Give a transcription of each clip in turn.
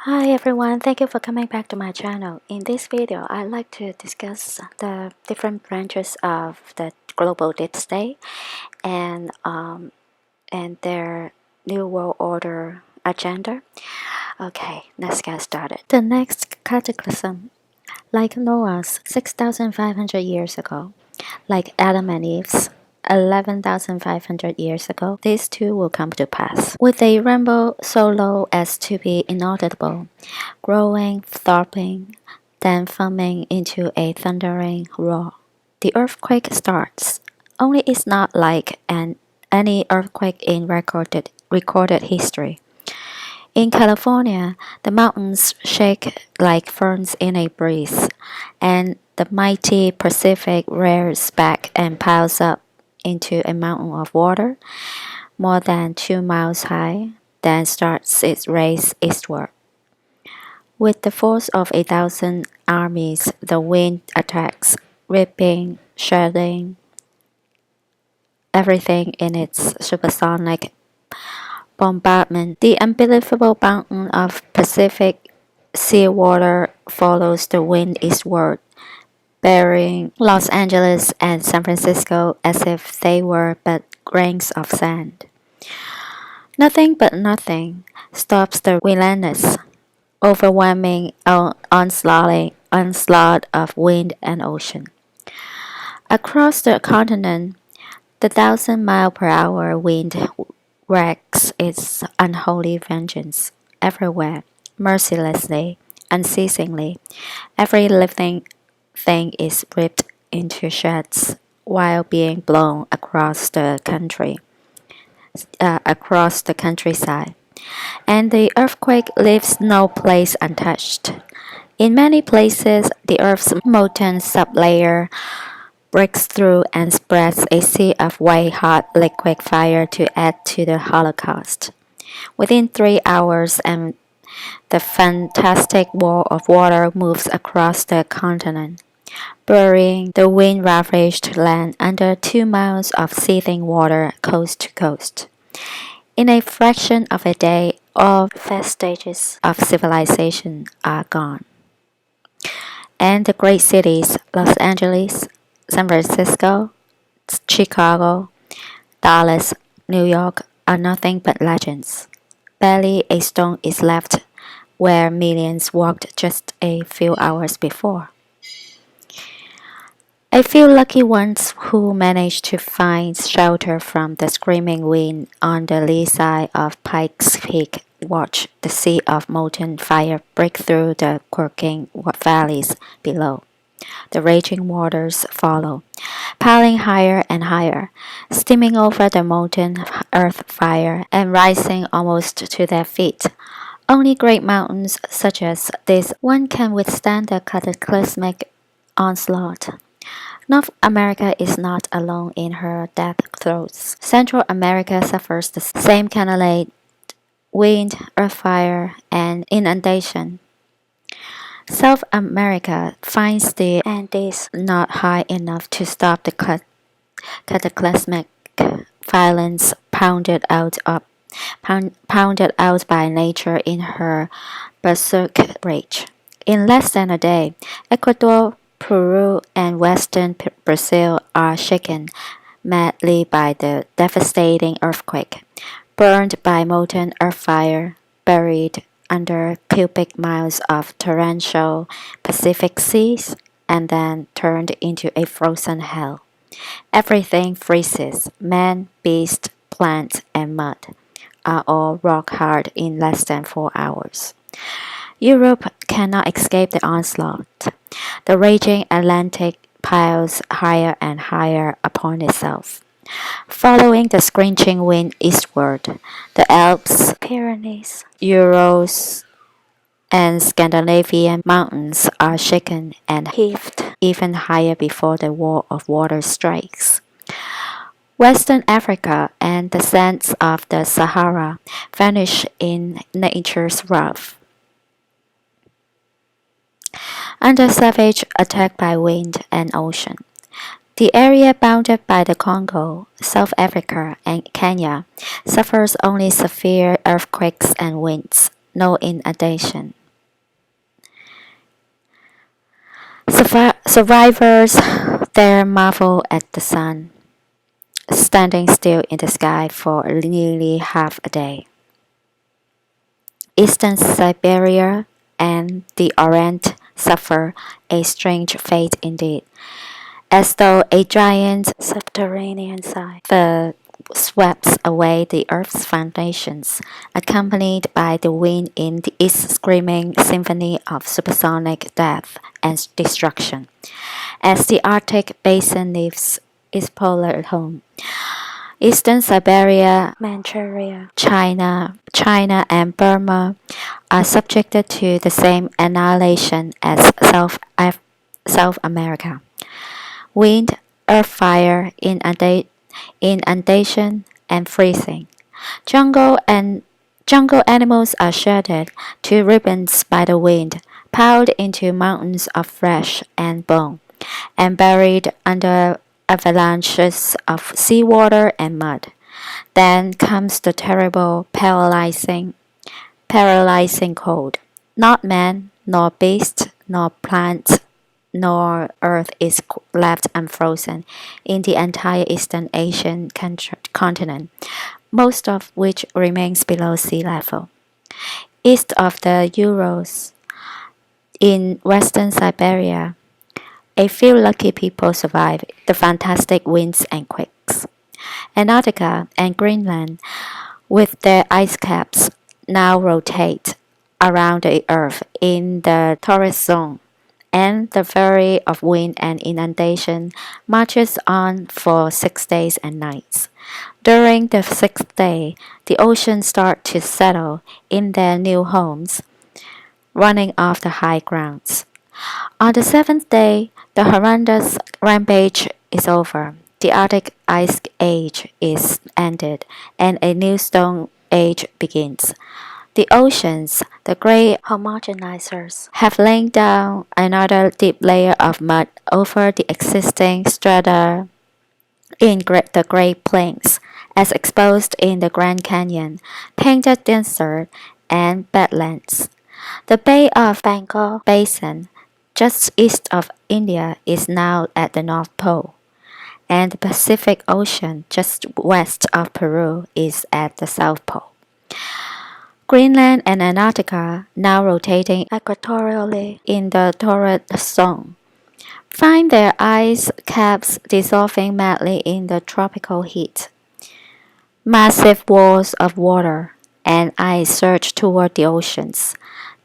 Hi everyone, thank you for coming back to my channel. In this video, I'd like to discuss the different branches of the global deep state and their New World Order agenda. Okay, let's get started. The next cataclysm, like Noah's 6,500 years ago, like Adam and Eve's 11,500 years ago, these two will come to pass. With a rumble so low as to be inaudible, growing, throbbing, then foaming into a thundering roar. The earthquake starts, only it's not like any earthquake in recorded history. In California, the mountains shake like ferns in a breeze, and the mighty Pacific rears back and piles up into a mountain of water more than 2 miles high, then starts its race eastward. With the force of 1,000 armies, the wind attacks, ripping, shredding everything in its supersonic bombardment. The unbelievable mountain of Pacific seawater follows the wind eastward, burying Los Angeles and San Francisco as if they were but grains of sand. Nothing but nothing stops the relentless, overwhelming onslaught of wind and ocean. Across the continent, the 1,000-mile-per-hour wind wreaks its unholy vengeance everywhere, mercilessly, unceasingly. Every living thing is ripped into shreds while being blown across the countryside. And the earthquake leaves no place untouched. In many places, the Earth's molten sublayer breaks through and spreads a sea of white-hot liquid fire to add to the Holocaust. Within 3 hours, and the fantastic wall of water moves across the continent, burying the wind-ravaged land under 2 miles of seething water coast to coast. In a fraction of a day, all vestiges of civilization are gone. And the great cities, Los Angeles, San Francisco, Chicago, Dallas, New York, are nothing but legends. Barely a stone is left where millions walked just a few hours before. A few lucky ones who managed to find shelter from the screaming wind on the lee side of Pikes Peak watch the sea of molten fire break through the quirking valleys below. The raging waters follow, piling higher and higher, steaming over the molten earth fire and rising almost to their feet. Only great mountains such as this one can withstand the cataclysmic onslaught. North America is not alone in her death throes. Central America suffers the same cannonade, wind, earth fire, and inundation. South America finds the Andes not high enough to stop the cataclysmic violence pounded out by nature in her berserk rage. In less than a day, Ecuador, Peru, and western Brazil are shaken madly by the devastating earthquake, burned by molten earth fire, buried under cubic miles of torrential Pacific seas, and then turned into a frozen hell. Everything freezes. Man, beast, plant, and mud are all rock hard in less than 4 hours. Europe cannot escape the onslaught. The raging Atlantic piles higher and higher upon itself. Following the screeching wind eastward, the Alps, Pyrenees, Urals, and Scandinavian mountains are shaken and heaved even higher before the wall of water strikes. Western Africa and the sands of the Sahara vanish in nature's wrath. Under savage attack by wind and ocean. The area bounded by the Congo, South Africa, and Kenya suffers only severe earthquakes and winds, no inundation. Survivors there marvel at the sun, standing still in the sky for nearly half a day. Eastern Siberia and the Orient suffer a strange fate indeed, as though a giant subterranean cipher sweeps away the earth's foundations, accompanied by the wind in its screaming symphony of supersonic death and destruction. As the Arctic basin leaves its polar home, Eastern Siberia, Manchuria, China, and Burma are subjected to the same annihilation as South America. Wind, earth fire, inundation, and freezing. Jungle and jungle animals are shattered to ribbons by the wind, piled into mountains of flesh and bone, and buried under avalanches of seawater and mud. Then comes the terrible, paralyzing cold. Not man, nor beast, nor plant, nor earth is left unfrozen in the entire Eastern Asian continent, most of which remains below sea level. East of the Urals, in western Siberia, a few lucky people survive the fantastic winds and quakes. Antarctica and Greenland, with their ice caps, now rotate around the Earth in the torrid zone, and the fury of wind and inundation marches on for 6 days and nights. During the sixth day, the oceans start to settle in their new homes, running off the high grounds. On the seventh day, the horrendous rampage is over. The Arctic Ice Age is ended, and a new Stone Age begins. The oceans, the great homogenizers, have laid down another deep layer of mud over the existing strata in the Great Plains, as exposed in the Grand Canyon, Painted Desert, and Badlands. The Bay of Bengal Basin, just east of India, is now at the North Pole, and the Pacific Ocean, just west of Peru, is at the South Pole. Greenland and Antarctica, now rotating equatorially in the torrid zone, find their ice caps dissolving madly in the tropical heat. Massive walls of water and ice surge toward the oceans,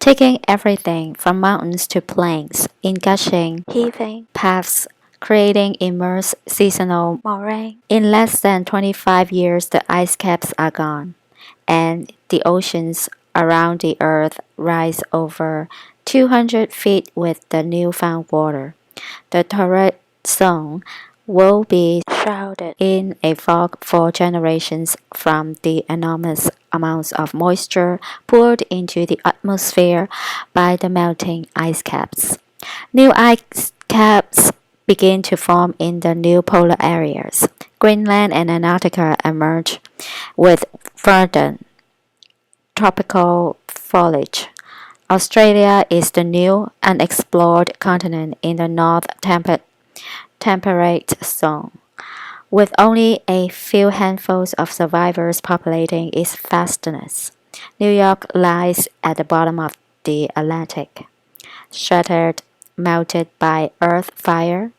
taking everything from mountains to plains in gushing, heaving paths, creating immense seasonal moraine. In less than 25 years, the ice caps are gone, and the oceans around the earth rise over 200 feet with the newfound water. The torrid zone will be shrouded in a fog for generations from the enormous amounts of moisture poured into the atmosphere by the melting ice caps. New ice caps begin to form in the new polar areas. Greenland and Antarctica emerge with verdant tropical foliage. Australia is the new unexplored continent in the north temperate zone, with only a few handfuls of survivors populating its fastnesses. New York lies at the bottom of the Atlantic, shattered, melted by earth fire,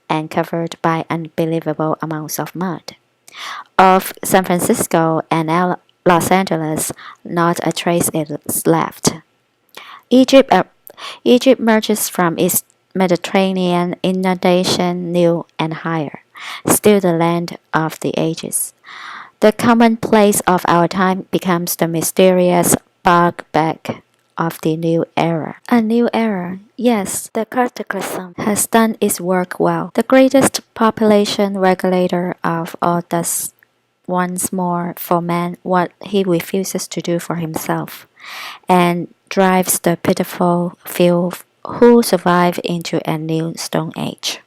and covered by unbelievable amounts of mud. Of San Francisco and Los Angeles, not a trace is left. Egypt emerges from its Mediterranean inundation new and higher, still the land of the ages. The commonplace of our time becomes the mysterious bugbear of the new era. A new era, yes, the Cataclysm has done its work well. The greatest population regulator of all does once more for man what he refuses to do for himself, and drives the pitiful few who survive into a new Stone Age.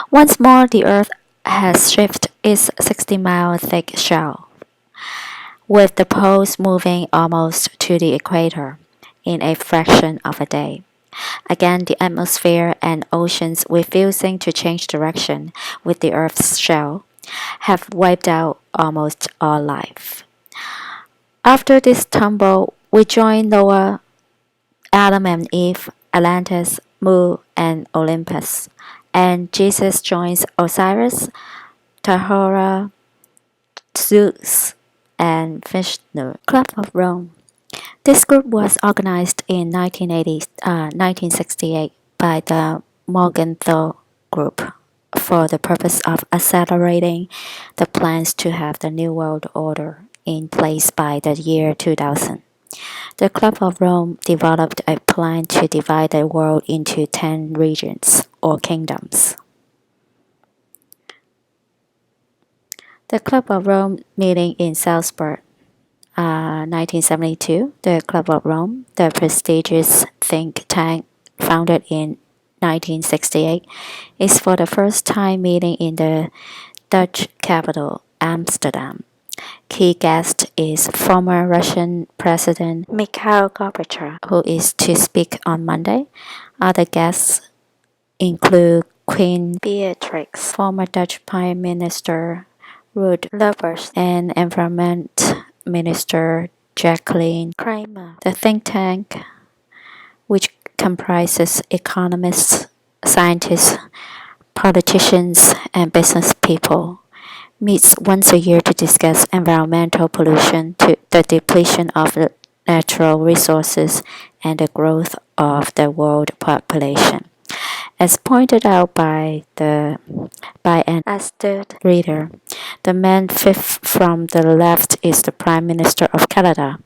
Once more, the earth has shifted its 60-mile thick shell. with the poles moving almost to the equator in a fraction of a day. Again, the atmosphere and oceans refusing to change direction with the Earth's shell have wiped out almost all life. After this tumble, we join Noah, Adam and Eve, Atlantis, Mu, and Olympus, and Jesus joins Osiris, Tahora, Zeus, and Vishnu. Club of Rome. This group was organized in 1968 by the Morgenthau Group for the purpose of accelerating the plans to have the New World Order in place by the year 2000. The Club of Rome developed a plan to divide the world into 10 regions or kingdoms. The Club of Rome meeting in Salzburg, 1972. The Club of Rome, the prestigious think tank founded in 1968, is for the first time meeting in the Dutch capital, Amsterdam. Key guest is former Russian President Mikhail Gorbachev, who is to speak on Monday. Other guests include Queen Beatrix, former Dutch Prime Minister Ruud Lubbers, and Environment Minister Jacqueline Kramer. The think tank, which comprises economists, scientists, politicians, and business people, meets once a year to discuss environmental pollution, the depletion of the natural resources, and the growth of the world population. As pointed out by an astute reader, the man fifth from the left is the Prime Minister of Canada,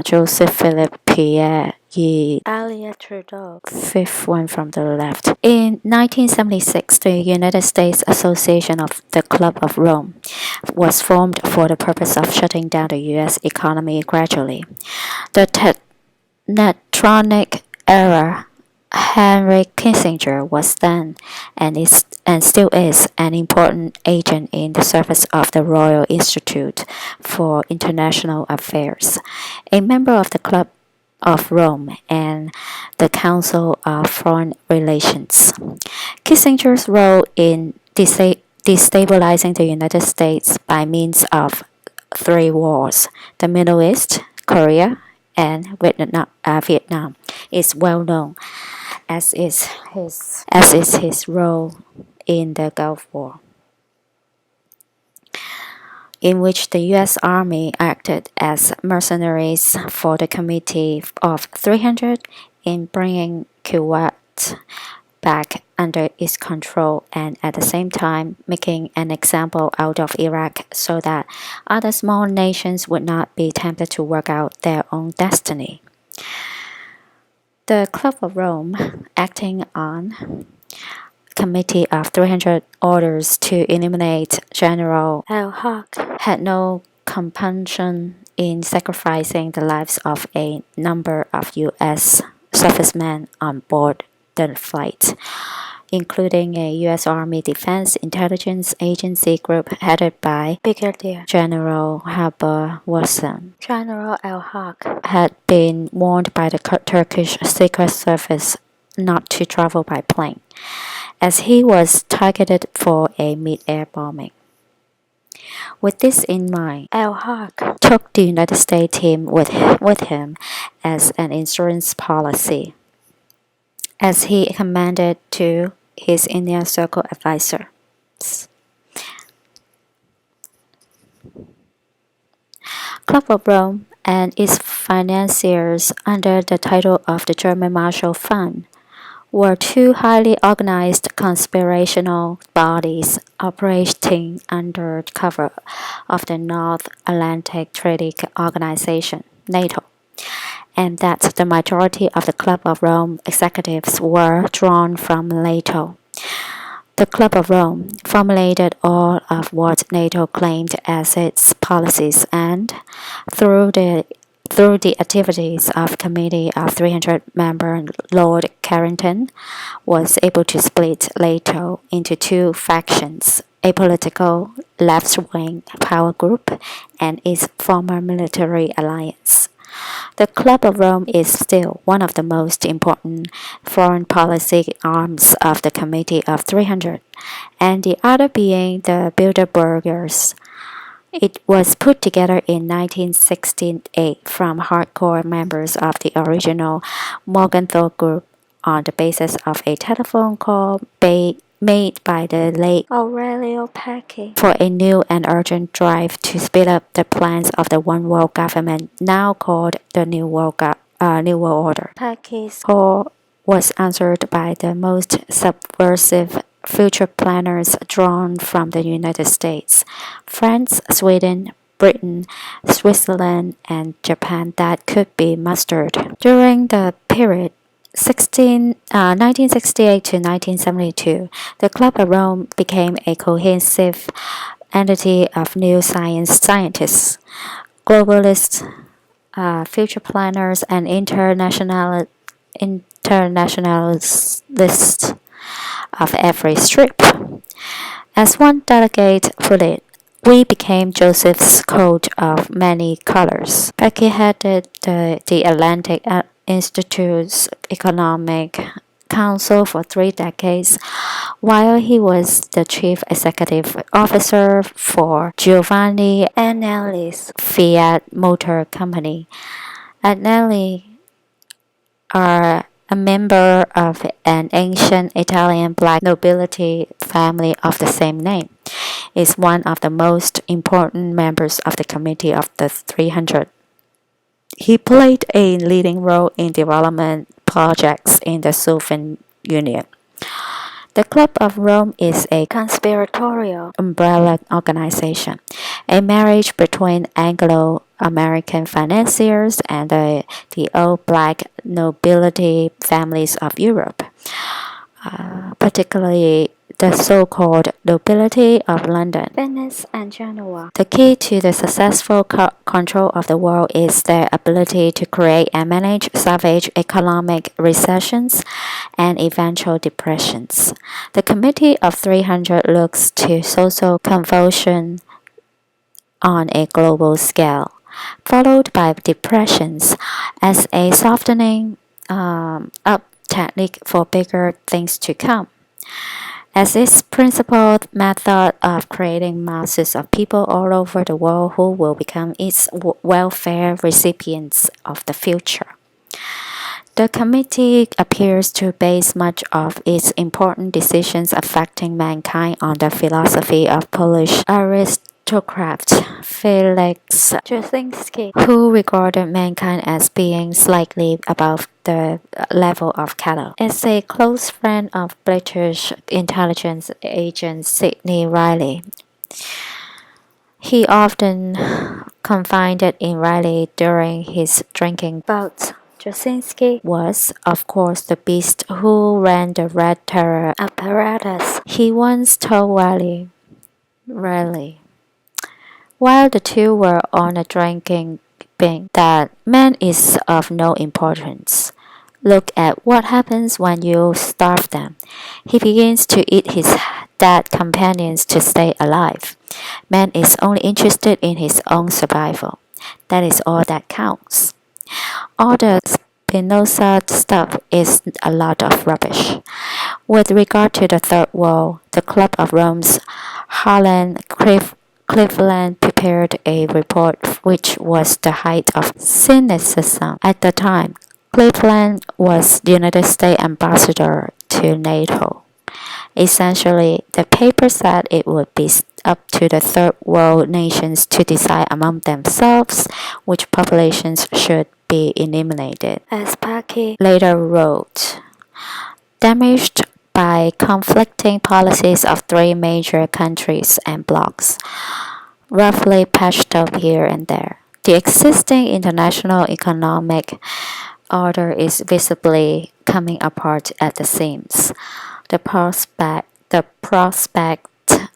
Joseph Philippe Pierre Elliott Trudeau, fifth one from the left. In 1976, the United States Association of the Club of Rome was formed for the purpose of shutting down the U.S. economy gradually. The Technotronic era, Henry Kissinger was then and still is an important agent in the service of the Royal Institute for International Affairs, a member of the Club of Rome and the Council of Foreign Relations. Kissinger's role in destabilizing the United States by means of 3 wars, the Middle East, Korea, and Vietnam, is well known, as is his role in the Gulf War, in which the U.S. Army acted as mercenaries for the Committee of 300 in bringing Kuwait back under its control and at the same time making an example out of Iraq so that other small nations would not be tempted to work out their own destiny. The Club of Rome, acting on Committee of 300 orders to eliminate General Al-Haq, had no compunction in sacrificing the lives of a number of U.S. servicemen on board the flight, including a U.S. Army Defense Intelligence Agency group headed by Brigadier General Haber Wilson. General Al-Haq had been warned by the Turkish Secret Service not to travel by plane, as he was targeted for a mid-air bombing. With this in mind, Al-Haq took the United States team with him as an insurance policy, as he commanded to his inner circle advisors. Club of Rome and its financiers under the title of the German Marshall Fund were 2 highly organized conspirational bodies operating under cover of the North Atlantic Treaty Organization, NATO, and that the majority of the Club of Rome executives were drawn from NATO. The Club of Rome formulated all of what NATO claimed as its policies and, through Through the activities of Committee of 300 member Lord Carrington was able to split NATO into two factions, a political left-wing power group and its former military alliance. The Club of Rome is still one of the most important foreign policy arms of the Committee of 300, and the other being the Bilderbergers. It was put together in 1968 from hardcore members of the original Morgenthau Group on the basis of a telephone call made by the late Aurelio Pecci for a new and urgent drive to speed up the plans of the One World Government, now called the New World Order. Pecci's call was answered by the most subversive future planners drawn from the United States, France, Sweden, Britain, Switzerland, and Japan that could be mustered. During the period 1968 to 1972, the Club of Rome became a cohesive entity of new scientists, globalists, future planners, and internationalists of every strip. As one delegate put it, we became Joseph's coat of many colors. Becky headed the Atlantic Institute's Economic Council for 3 decades, while he was the chief executive officer for Giovanni Agnelli's Fiat Motor Company. Agnelli are a member of an ancient Italian black nobility family of the same name, is one of the most important members of the Committee of the 300. He played a leading role in development projects in the Soviet Union. The Club of Rome is a conspiratorial umbrella organization, a marriage between Anglo-American financiers and the old black nobility families of Europe, particularly the so-called nobility of London, Venice, and Genoa. The key to the successful control of the world is their ability to create and manage savage economic recessions and eventual depressions. The Committee of 300 looks to social convulsion on a global scale, followed by depressions as a softening up technique for bigger things to come. As its principal method of creating masses of people all over the world who will become its welfare recipients of the future. The committee appears to base much of its important decisions affecting mankind on the philosophy of Polish aristocrat Felix Jasinski, who regarded mankind as being slightly above the level of cattle. As a close friend of British intelligence agent Sidney Riley, he often confided in Riley during his drinking bouts. Jasinski was, of course, the beast who ran the Red Terror apparatus. He once told Riley, while the two were on a drinking binge, that man is of no importance. Look at what happens when you starve them. He begins to eat his dead companions to stay alive. Man is only interested in his own survival. That is all that counts. All the Spinoza stuff is a lot of rubbish. With regard to the Third World, the Club of Rome's Harlan Cleveland prepared a report which was the height of cynicism at the time. Cleveland was the United States ambassador to NATO. Essentially, the paper said it would be up to the Third World nations to decide among themselves which populations should be eliminated. As Paki later wrote, damaged by conflicting policies of 3 major countries and blocs, roughly patched up here and there, the existing international economic order is visibly coming apart at the seams. The prospect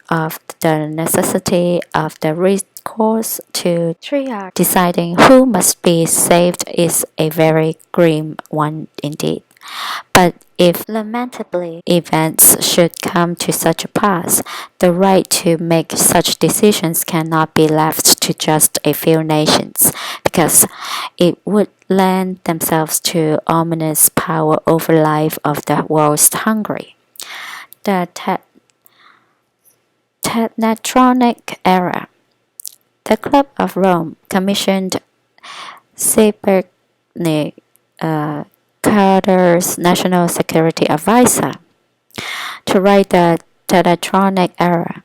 of the necessity of the recourse to triage. Deciding who must be saved is a very grim one indeed. But if lamentably events should come to such a pass, the right to make such decisions cannot be left to just a few nations, because it would lend themselves to ominous power over life of the world's hungry. The Tetronic era. The Club of Rome commissioned Siebertnik, Carter's national security advisor, to write the Tetronic era.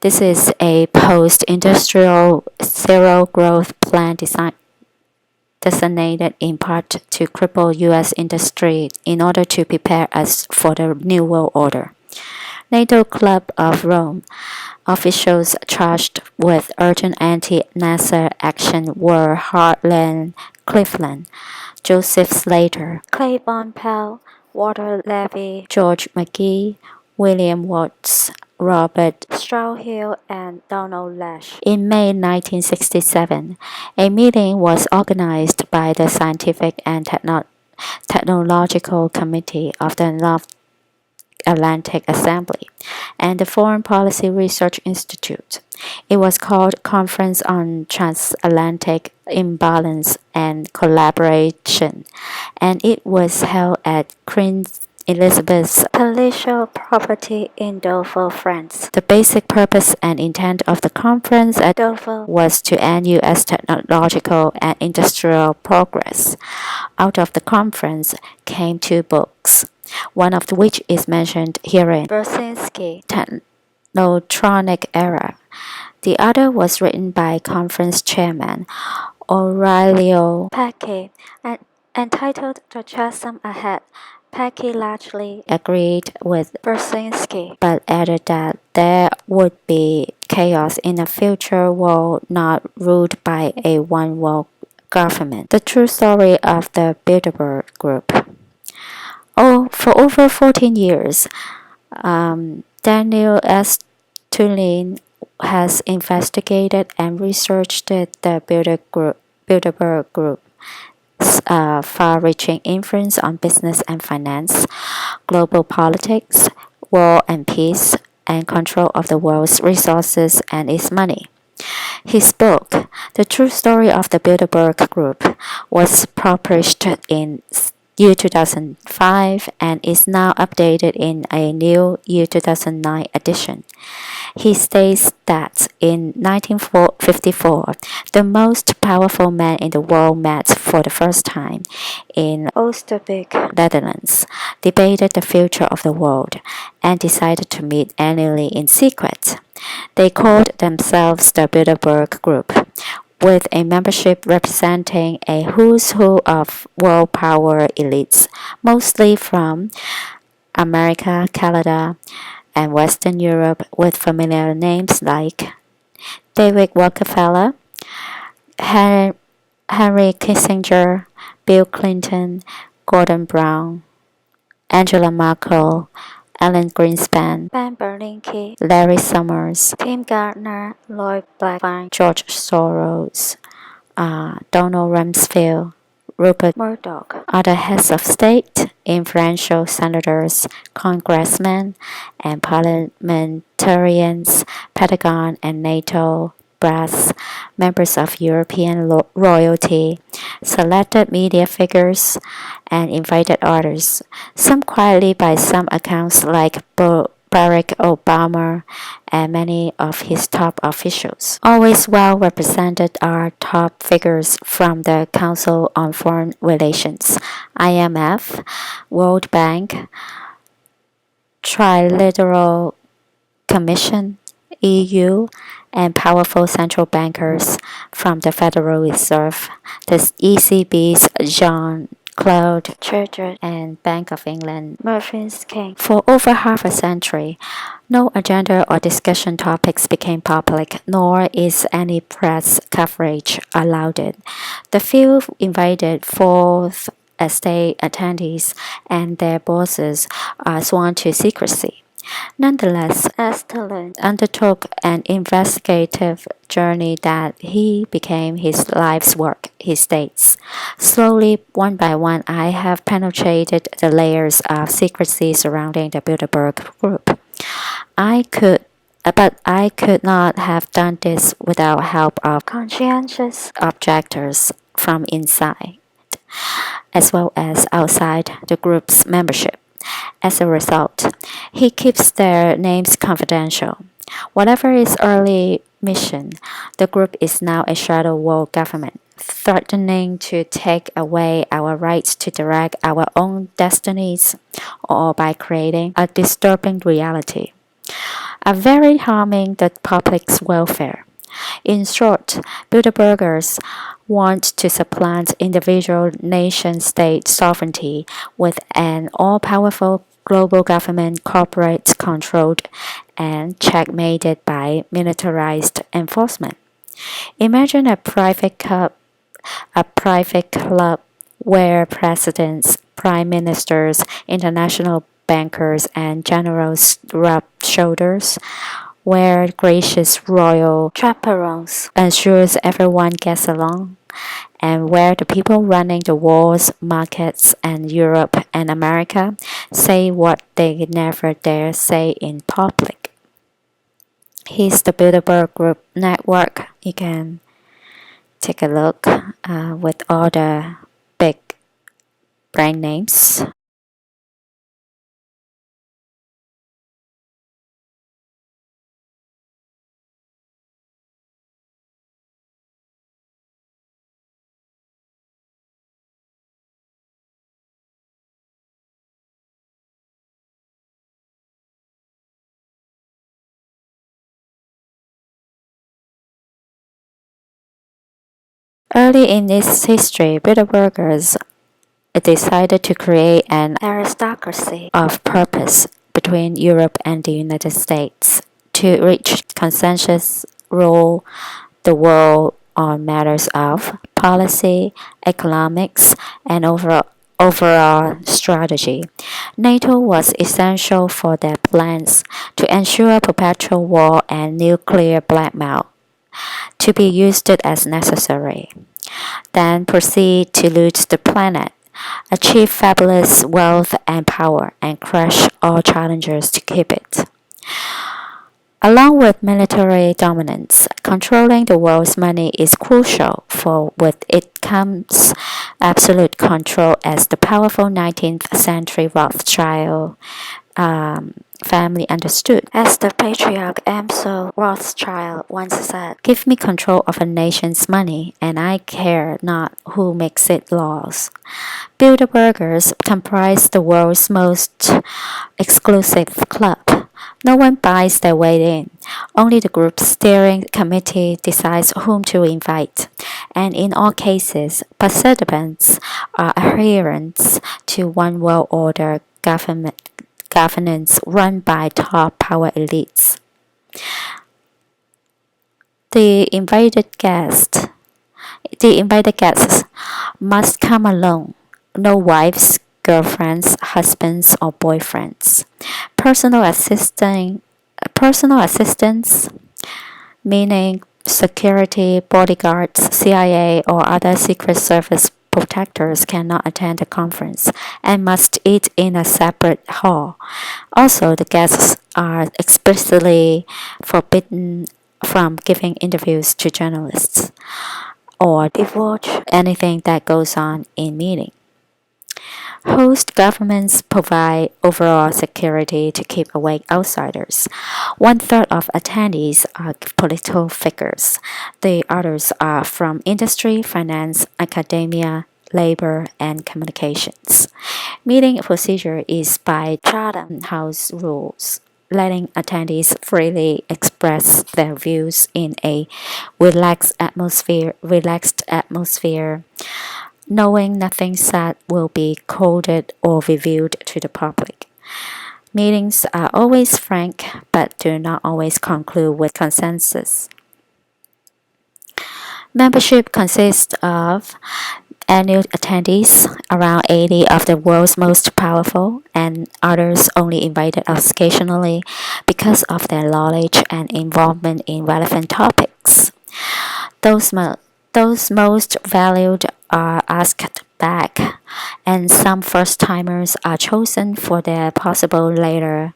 This is a post-industrial zero-growth plan designated in part to cripple U.S. industry in order to prepare us for the New World Order. NATO Club of Rome officials charged with urgent anti-Nasser action were Harlan Cleveland, Joseph Slater, Claiborne Pell, Walter Levy, George McGee, William Watts, Robert Strauhill, and Donald Lash. In May 1967, a meeting was organized by the Scientific and Technological Committee of the North Atlantic Assembly and the Foreign Policy Research Institute. It was called Conference on Transatlantic Imbalance and Collaboration, and it was held at Queen Elizabeth's palatial property in Dover, France. The basic purpose and intent of the conference at Dover was to end U.S. technological and industrial progress. Out of the conference came two books, one of which is mentioned herein, Brzezinski, Technotronic Era. The other was written by conference chairman Aurelio Pecci and entitled The Chasm Ahead. Pecci largely agreed with Brzezinski, but added that there would be chaos in a future world not ruled by a one-world government. The true story of the Bilderberg Group. For over 14 years, Daniel S. Tulin has investigated and researched the Bilderberg Group's far-reaching influence on business and finance, global politics, war and peace, and control of the world's resources and its money. His book, The True Story of the Bilderberg Group, was published in year 2005 and is now updated in a new year 2009 edition. He states that in 1954, the most powerful man in the world met for the first time in Oosterbeek, Netherlands, debated the future of the world, and decided to meet annually in secret. They called themselves the Bilderberg Group, with a membership representing a who's who of world power elites, mostly from America, Canada, and Western Europe, with familiar names like David Rockefeller, Henry Kissinger, Bill Clinton, Gordon Brown, Angela Merkel, Alan Greenspan, Ben Bernanke, Larry Summers, Tim Gardner, Lloyd Blackburn, George Soros, Donald Rumsfeld, Rupert Murdoch, other heads of state, influential senators, congressmen, and parliamentarians, Pentagon and NATO brass, members of European royalty, selected media figures, and invited others, some quietly by some accounts like Barack Obama and many of his top officials. Always well represented are top figures from the Council on Foreign Relations, IMF, World Bank, Trilateral Commission, EU, and powerful central bankers from the Federal Reserve, the ECB's Jean-Claude Trichet, and Bank of England Mervyn's King. For over half a century, no agenda or discussion topics became public, nor is any press coverage allowed it. The few invited Fourth Estate attendees and their bosses are sworn to secrecy. Nonetheless, Estelund undertook an investigative journey that he became his life's work, he states. Slowly, one by one, I have penetrated the layers of secrecy surrounding the Bilderberg group. But I could not have done this without help of conscientious objectors from inside, as well as outside the group's membership. As a result, he keeps their names confidential. Whatever his early mission, the group is now a shadow world government, threatening to take away our rights to direct our own destinies, or by creating a disturbing reality, are very harming the public's welfare. In short, Bilderbergers want to supplant individual nation-state sovereignty with an all-powerful global government corporate controlled and checkmated by militarized enforcement. Imagine a private club where presidents, prime ministers, international bankers, and generals rub shoulders, where gracious royal chaperons ensures everyone gets along, and where the people running the wars, markets, and Europe and America say what they never dare say in public. Here's the Bilderberg Group network. You can take a look with all the big brand names. Early in its history, Bilderbergers decided to create an aristocracy of purpose between Europe and the United States to reach consensus rule the world on matters of policy, economics, and overall strategy. NATO was essential for their plans to ensure perpetual war and nuclear blackmail to be used as necessary. Then proceed to loot the planet, achieve fabulous wealth and power, and crush all challengers to keep it. Along with military dominance, controlling the world's money is crucial, for with it comes absolute control, as the powerful 19th century Rothschild family understood. As the patriarch Amso Rothschild once said, "Give me control of a nation's money, and I care not who makes it laws." Bilderbergers comprise the world's most exclusive club. No one buys their way in. Only the group's steering committee decides whom to invite, and in all cases, participants are adherents to one well-ordered governance run by top power elites. The invited guests must come alone. No wives, girlfriends, husbands, or boyfriends. Personal assistants, meaning security, bodyguards, CIA, or other Secret Service protectors, cannot attend the conference and must eat in a separate hall. Also, the guests are explicitly forbidden from giving interviews to journalists or divulge anything that goes on in meeting. Host governments provide overall security to keep away outsiders. One third of attendees are political figures. The others are from industry, finance, academia, labor, and communications. Meeting procedure is by Chatham House rules, letting attendees freely express their views in a relaxed atmosphere, knowing nothing said will be coded or revealed to the public. Meetings are always frank, but do not always conclude with consensus. Membership consists of annual attendees, around 80 of the world's most powerful, and others only invited occasionally because of their knowledge and involvement in relevant topics. Those, those most valued are asked back, and some first timers are chosen for their possible later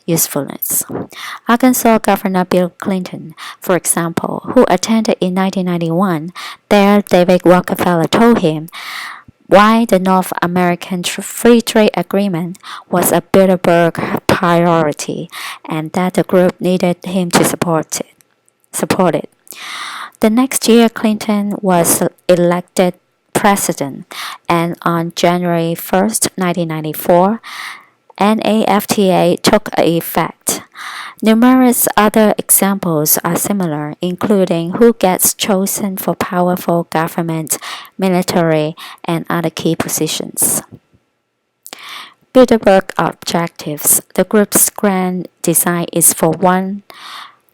usefulness. Arkansas Governor Bill Clinton, for example, who attended in 1991, there David Rockefeller told him why the North American Free Trade Agreement was a Bilderberg priority and that the group needed him to support it. The next year, Clinton was elected president, and on January 1st, 1994, NAFTA took effect. Numerous other examples are similar, including who gets chosen for powerful government, military, and other key positions. Bilderberg objectives. The group's grand design is for one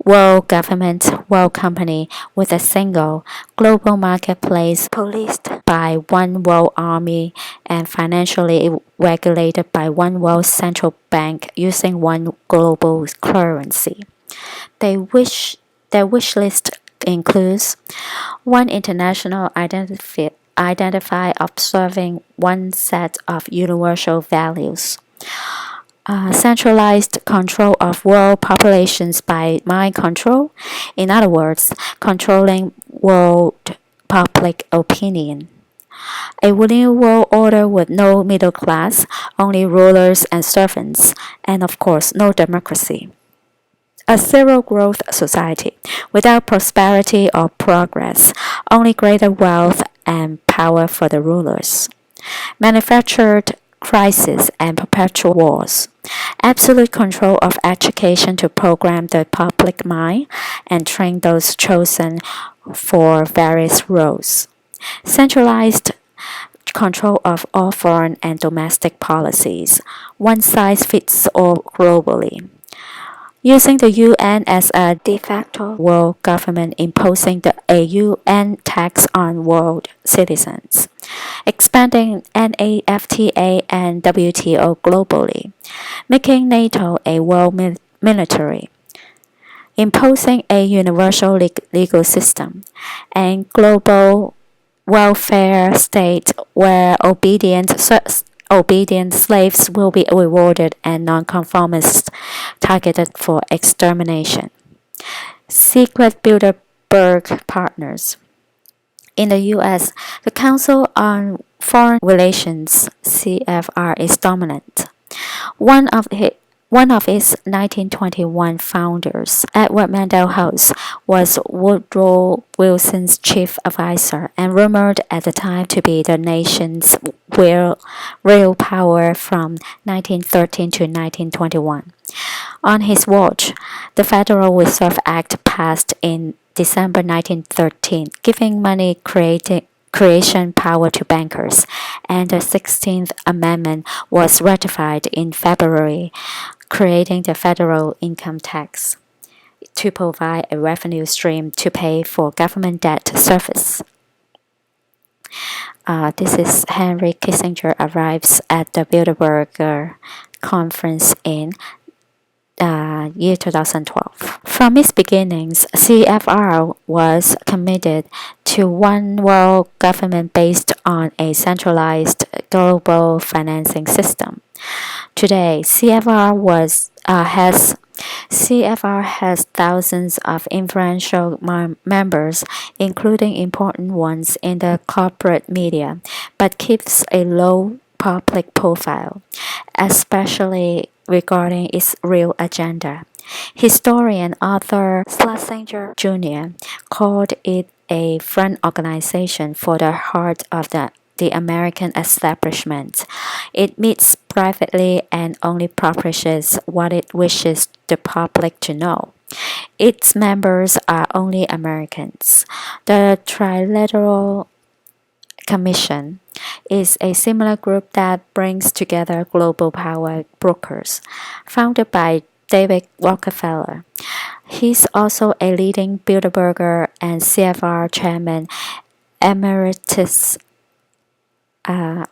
world government, world company with a single global marketplace policed by one world army and financially regulated by one world central bank using one global currency. Their wish list includes one international identify observing one set of universal values, centralized control of world populations by mind control, in other words, controlling world public opinion. A new world order with no middle class, only rulers and servants, and of course, no democracy. A zero growth society without prosperity or progress, only greater wealth and power for the rulers. Manufactured crisis and perpetual wars. Absolute control of education to program the public mind and train those chosen for various roles. Centralized control of all foreign and domestic policies. One size fits all globally. Using the UN as a de facto world government imposing a UN tax on world citizens. Expanding NAFTA and WTO globally. Making NATO a world military. Imposing a universal legal system. And global welfare state where obedient slaves will be rewarded and nonconformists targeted for extermination. Secret Bilderberg partners. In the U.S., the Council on Foreign Relations (CFR) is dominant. One of its 1921 founders, Edward Mandell House, was Woodrow Wilson's chief advisor and rumored at the time to be the nation's real power from 1913 to 1921. On his watch, the Federal Reserve Act passed in December 1913, giving money creation power to bankers, and the 16th Amendment was ratified in February, creating the federal income tax to provide a revenue stream to pay for government debt service. This is Henry Kissinger arrives at the Bilderberg conference in year 2012. From its beginnings, CFR was committed to one world government based on a centralized global financing system. Today, CFR has thousands of influential members, including important ones in the corporate media, but keeps a low public profile, especially regarding its real agenda. Historian Arthur Schlesinger Jr. called it a front organization for the heart of the American establishment. It meets privately and only publishes what it wishes the public to know. Its members are only Americans. The Trilateral Commission is a similar group that brings together global power brokers, founded by David Rockefeller. He's also a leading Bilderberger and CFR chairman emeritus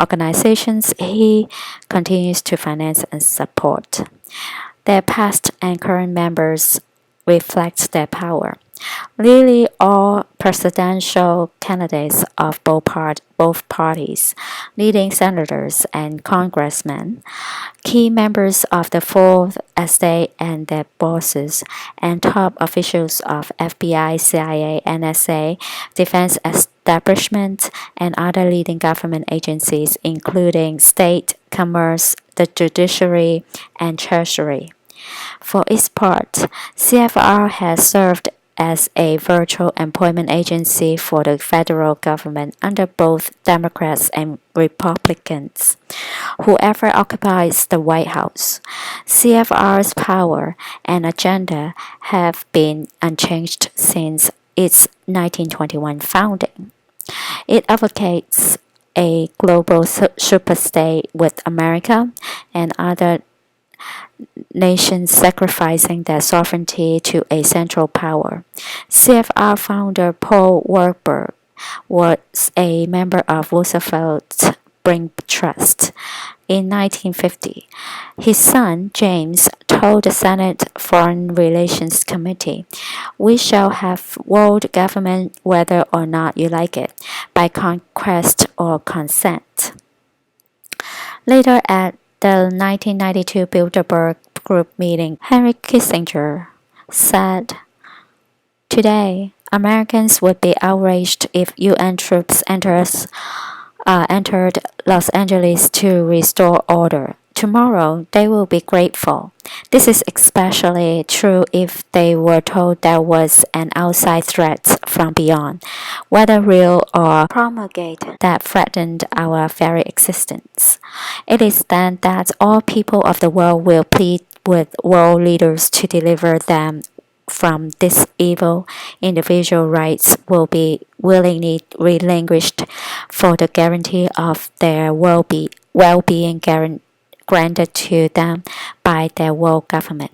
organizations he continues to finance and support. Their past and current members reflect their power. Nearly all presidential candidates of both parties, leading senators and congressmen, key members of the Fourth Estate and their bosses, and top officials of FBI, CIA, NSA, defense establishment, and other leading government agencies, including state, commerce, the judiciary, and treasury. For its part, CFR has served as a virtual employment agency for the federal government under both Democrats and Republicans, whoever occupies the White House. CFR's power and agenda have been unchanged since its 1921 founding. It advocates a global superstate with America and other nations sacrificing their sovereignty to a central power. CFR founder Paul Warburg was a member of Roosevelt's Brain Trust. In 1950, his son James told the Senate Foreign Relations Committee, "We shall have world government whether or not you like it, by conquest or consent." Later at the 1992 Bilderberg Group meeting, Henry Kissinger said, "Today, Americans would be outraged if UN troops entered Los Angeles to restore order. Tomorrow, they will be grateful. This is especially true if they were told there was an outside threat from beyond, whether real or promulgated, that threatened our very existence. It is then that all people of the world will plead with world leaders to deliver them from this evil. Individual rights will be willingly relinquished for the guarantee of their well-being granted to them by their world government."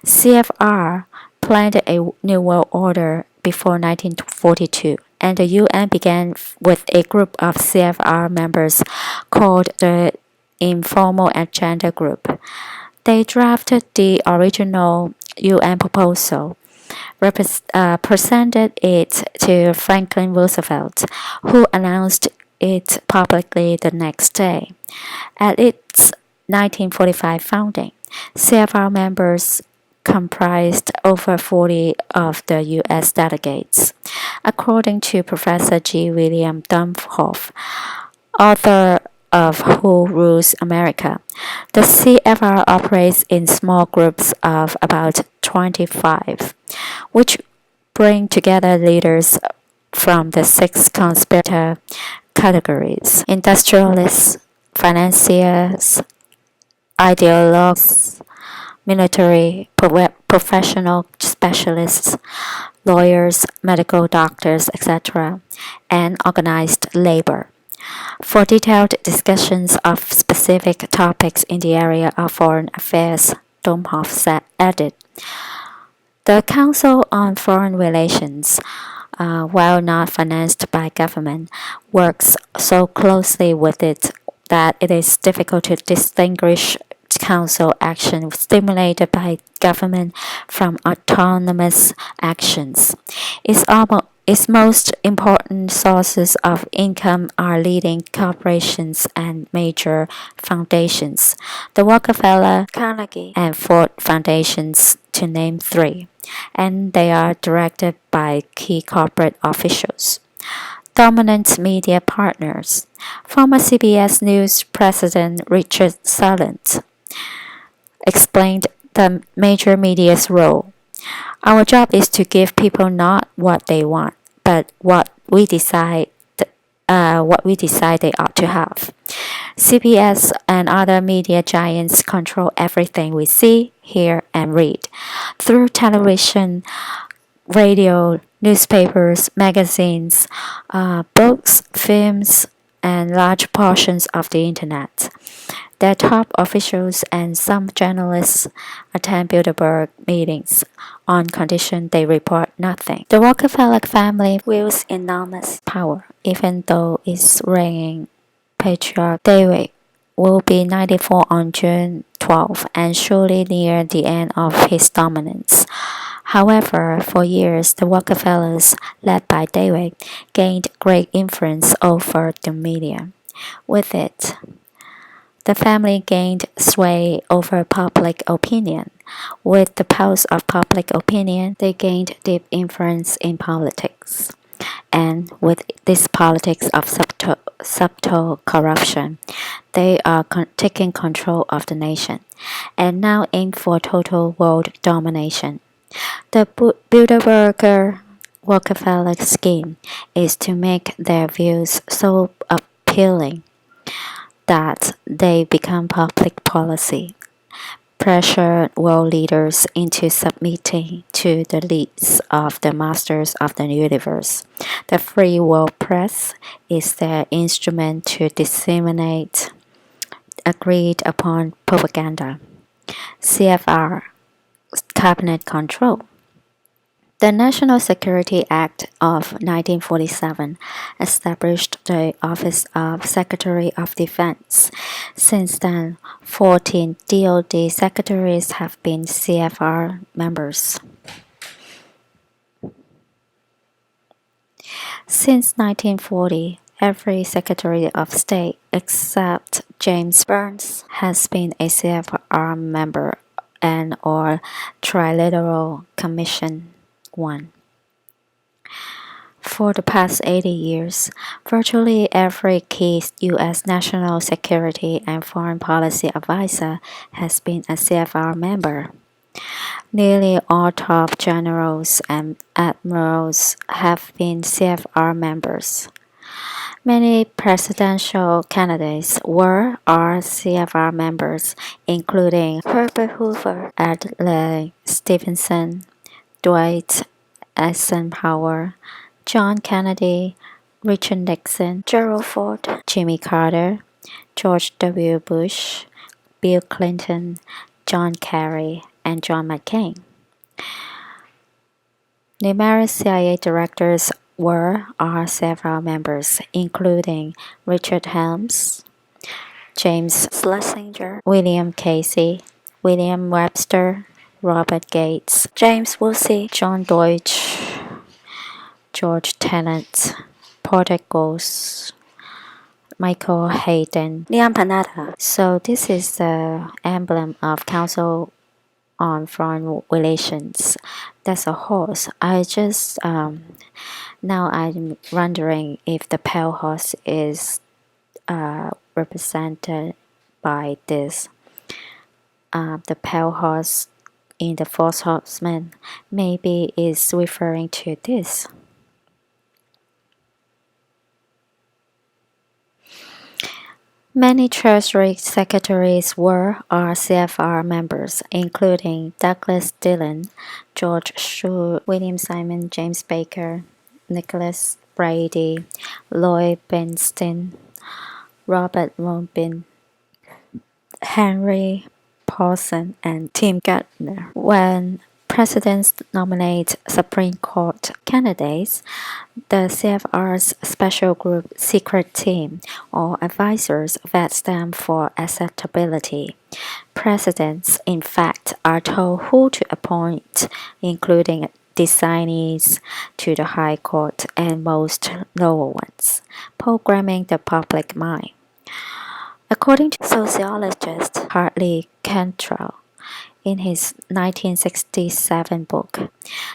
CFR planned a new world order before 1942, and the UN began with a group of CFR members called the Informal Agenda Group. They drafted the original UN proposal, presented it to Franklin Roosevelt, who announced it publicly the next day. At its 1945 founding, CFR members comprised over 40 of the U.S. delegates. According to Professor G. William Dumphoff, author of Who Rules America, the CFR operates in small groups of about 25, which bring together leaders from the 6 conspirator categories: industrialists, financiers, ideologues, military professional specialists, lawyers, medical doctors, etc., and organized labor. For detailed discussions of specific topics in the area of foreign affairs, Domhoff added, "The Council on Foreign Relations, while not financed by government, works so closely with it that it is difficult to distinguish council action stimulated by government from autonomous actions. Its most important sources of income are leading corporations and major foundations, the Rockefeller, Carnegie, and Ford Foundations, to name 3, and they are directed by key corporate officials. Dominant media partners. Former CBS News President Richard Salant explained the major media's role. "Our job is to give people not what they want, but what we decide they ought to have. CBS and other media giants control everything we see, hear, and read. Through television, radio, newspapers, magazines, books, films, and large portions of the Internet. Their top officials and some journalists attend Bilderberg meetings on condition they report nothing. The Rockefeller family wields enormous power, even though its reigning patriarch David will be 94 on June 12 and surely near the end of his dominance. However, for years, the Rockefellers, led by David, gained great influence over the media. With it, the family gained sway over public opinion. With the pulse of public opinion, they gained deep influence in politics. And with this politics of subtle corruption, they are taking control of the nation and now aim for total world domination. The Bilderberger Rockefeller scheme is to make their views so appealing that they become public policy, pressure world leaders into submitting to the leads of the masters of the universe. The free world press is their instrument to disseminate agreed upon propaganda. CFR, Cabinet Control. The National Security Act of 1947 established the Office of Secretary of Defense. Since then, 14 DoD secretaries have been CFR members. Since 1940, every Secretary of State except James Burns has been a CFR member and or Trilateral Commission 1. For the past 80 years, virtually every key U.S. national security and foreign policy advisor has been a CFR member. Nearly all top generals and admirals have been CFR members. Many presidential candidates were or are CFR members, including Herbert Hoover, Adlai Stevenson, Dwight Eisenhower, John Kennedy, Richard Nixon, Gerald Ford, Jimmy Carter, George W. Bush, Bill Clinton, John Kerry, and John McCain. Numerous CIA directors were or are several members, including Richard Helms, James Schlesinger, William Casey, William Webster, Robert Gates, James Woolsey, John Deutsch, George Tenet, Porter Goss, Michael Hayden, Leon Panetta. So this is the emblem of Council on Foreign Relations. That's a horse. Now I'm wondering if the pale horse is represented by this. The pale horse in the Fourth Horseman maybe is referring to this. Many Treasury secretaries were or are CFR members, including Douglas Dillon, George Shue, William Simon, James Baker, Nicholas Brady, Lloyd Bernstein, Robert Rubin, Henry Paulson, and Tim Geithner. When presidents nominate Supreme Court candidates, the CFR's Special Group Secret Team or advisors vets them for acceptability. Presidents, in fact, are told who to appoint, including designees to the High Court and most lower ones, programming the public mind. According to sociologist Hartley Cantrell, in his 1967 book,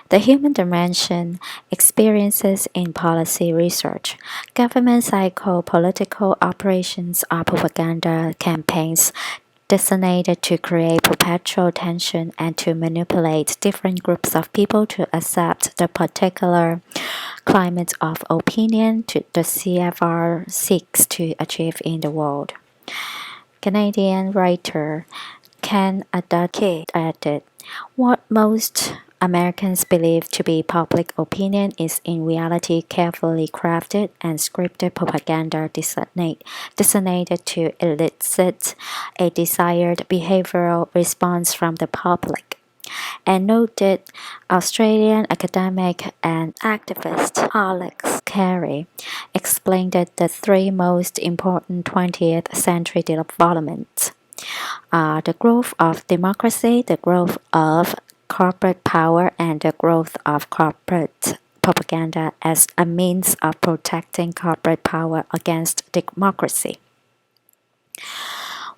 The Human Dimension, Experiences in Policy Research, government psycho-political operations are propaganda campaigns designated to create perpetual tension and to manipulate different groups of people to accept the particular climate of opinion the CFR seeks to achieve in the world. Canadian writer Ken Adake added, "What most Americans believe to be public opinion is in reality carefully crafted and scripted propaganda designated to elicit a desired behavioral response from the public. And noted Australian academic and activist Alex Carey explained that the three most important 20th century developments are the growth of democracy, the growth of corporate power, and the growth of corporate propaganda as a means of protecting corporate power against democracy.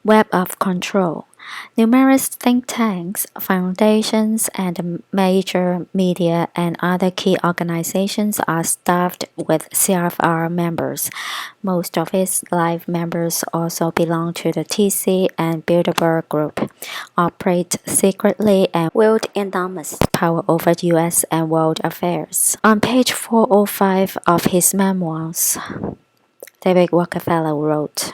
Web of control. Numerous think tanks, foundations, and major media and other key organizations are staffed with CFR members. Most of its live members also belong to the TC and Bilderberg Group, operate secretly, and wield enormous power over U.S. and world affairs. On page 405 of his memoirs, David Rockefeller wrote,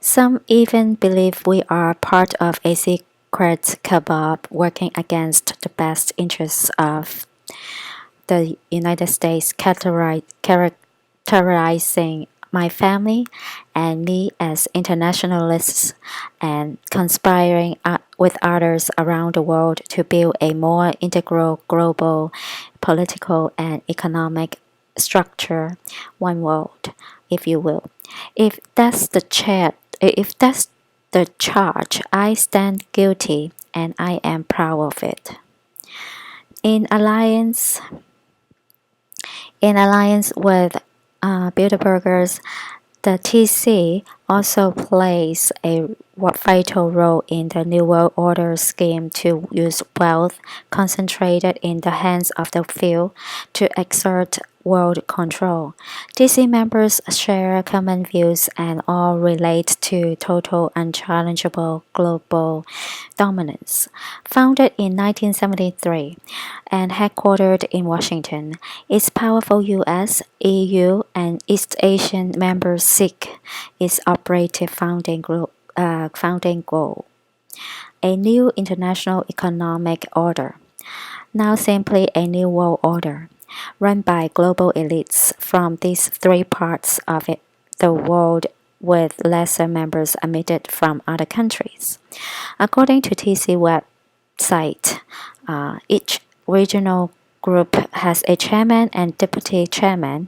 "Some even believe we are part of a secret cabal working against the best interests of the United States, characterizing my family and me as internationalists and conspiring with others around the world to build a more integral global political and economic structure, one world, if you will. If that's the charge, I stand guilty and I am proud of it." In alliance with Bilderbergers, the TC also plays a vital role in the New World Order scheme to use wealth concentrated in the hands of the few to exert world control. TC members share common views and all relate to total unchallengeable global dominance. Founded in 1973 and headquartered in Washington, its powerful US, EU, and East Asian members seek its operative founding goal, a new international economic order, now simply a new world order, run by global elites from these three parts of the world with lesser members admitted from other countries. According to TC website, each regional group has a chairman and deputy chairman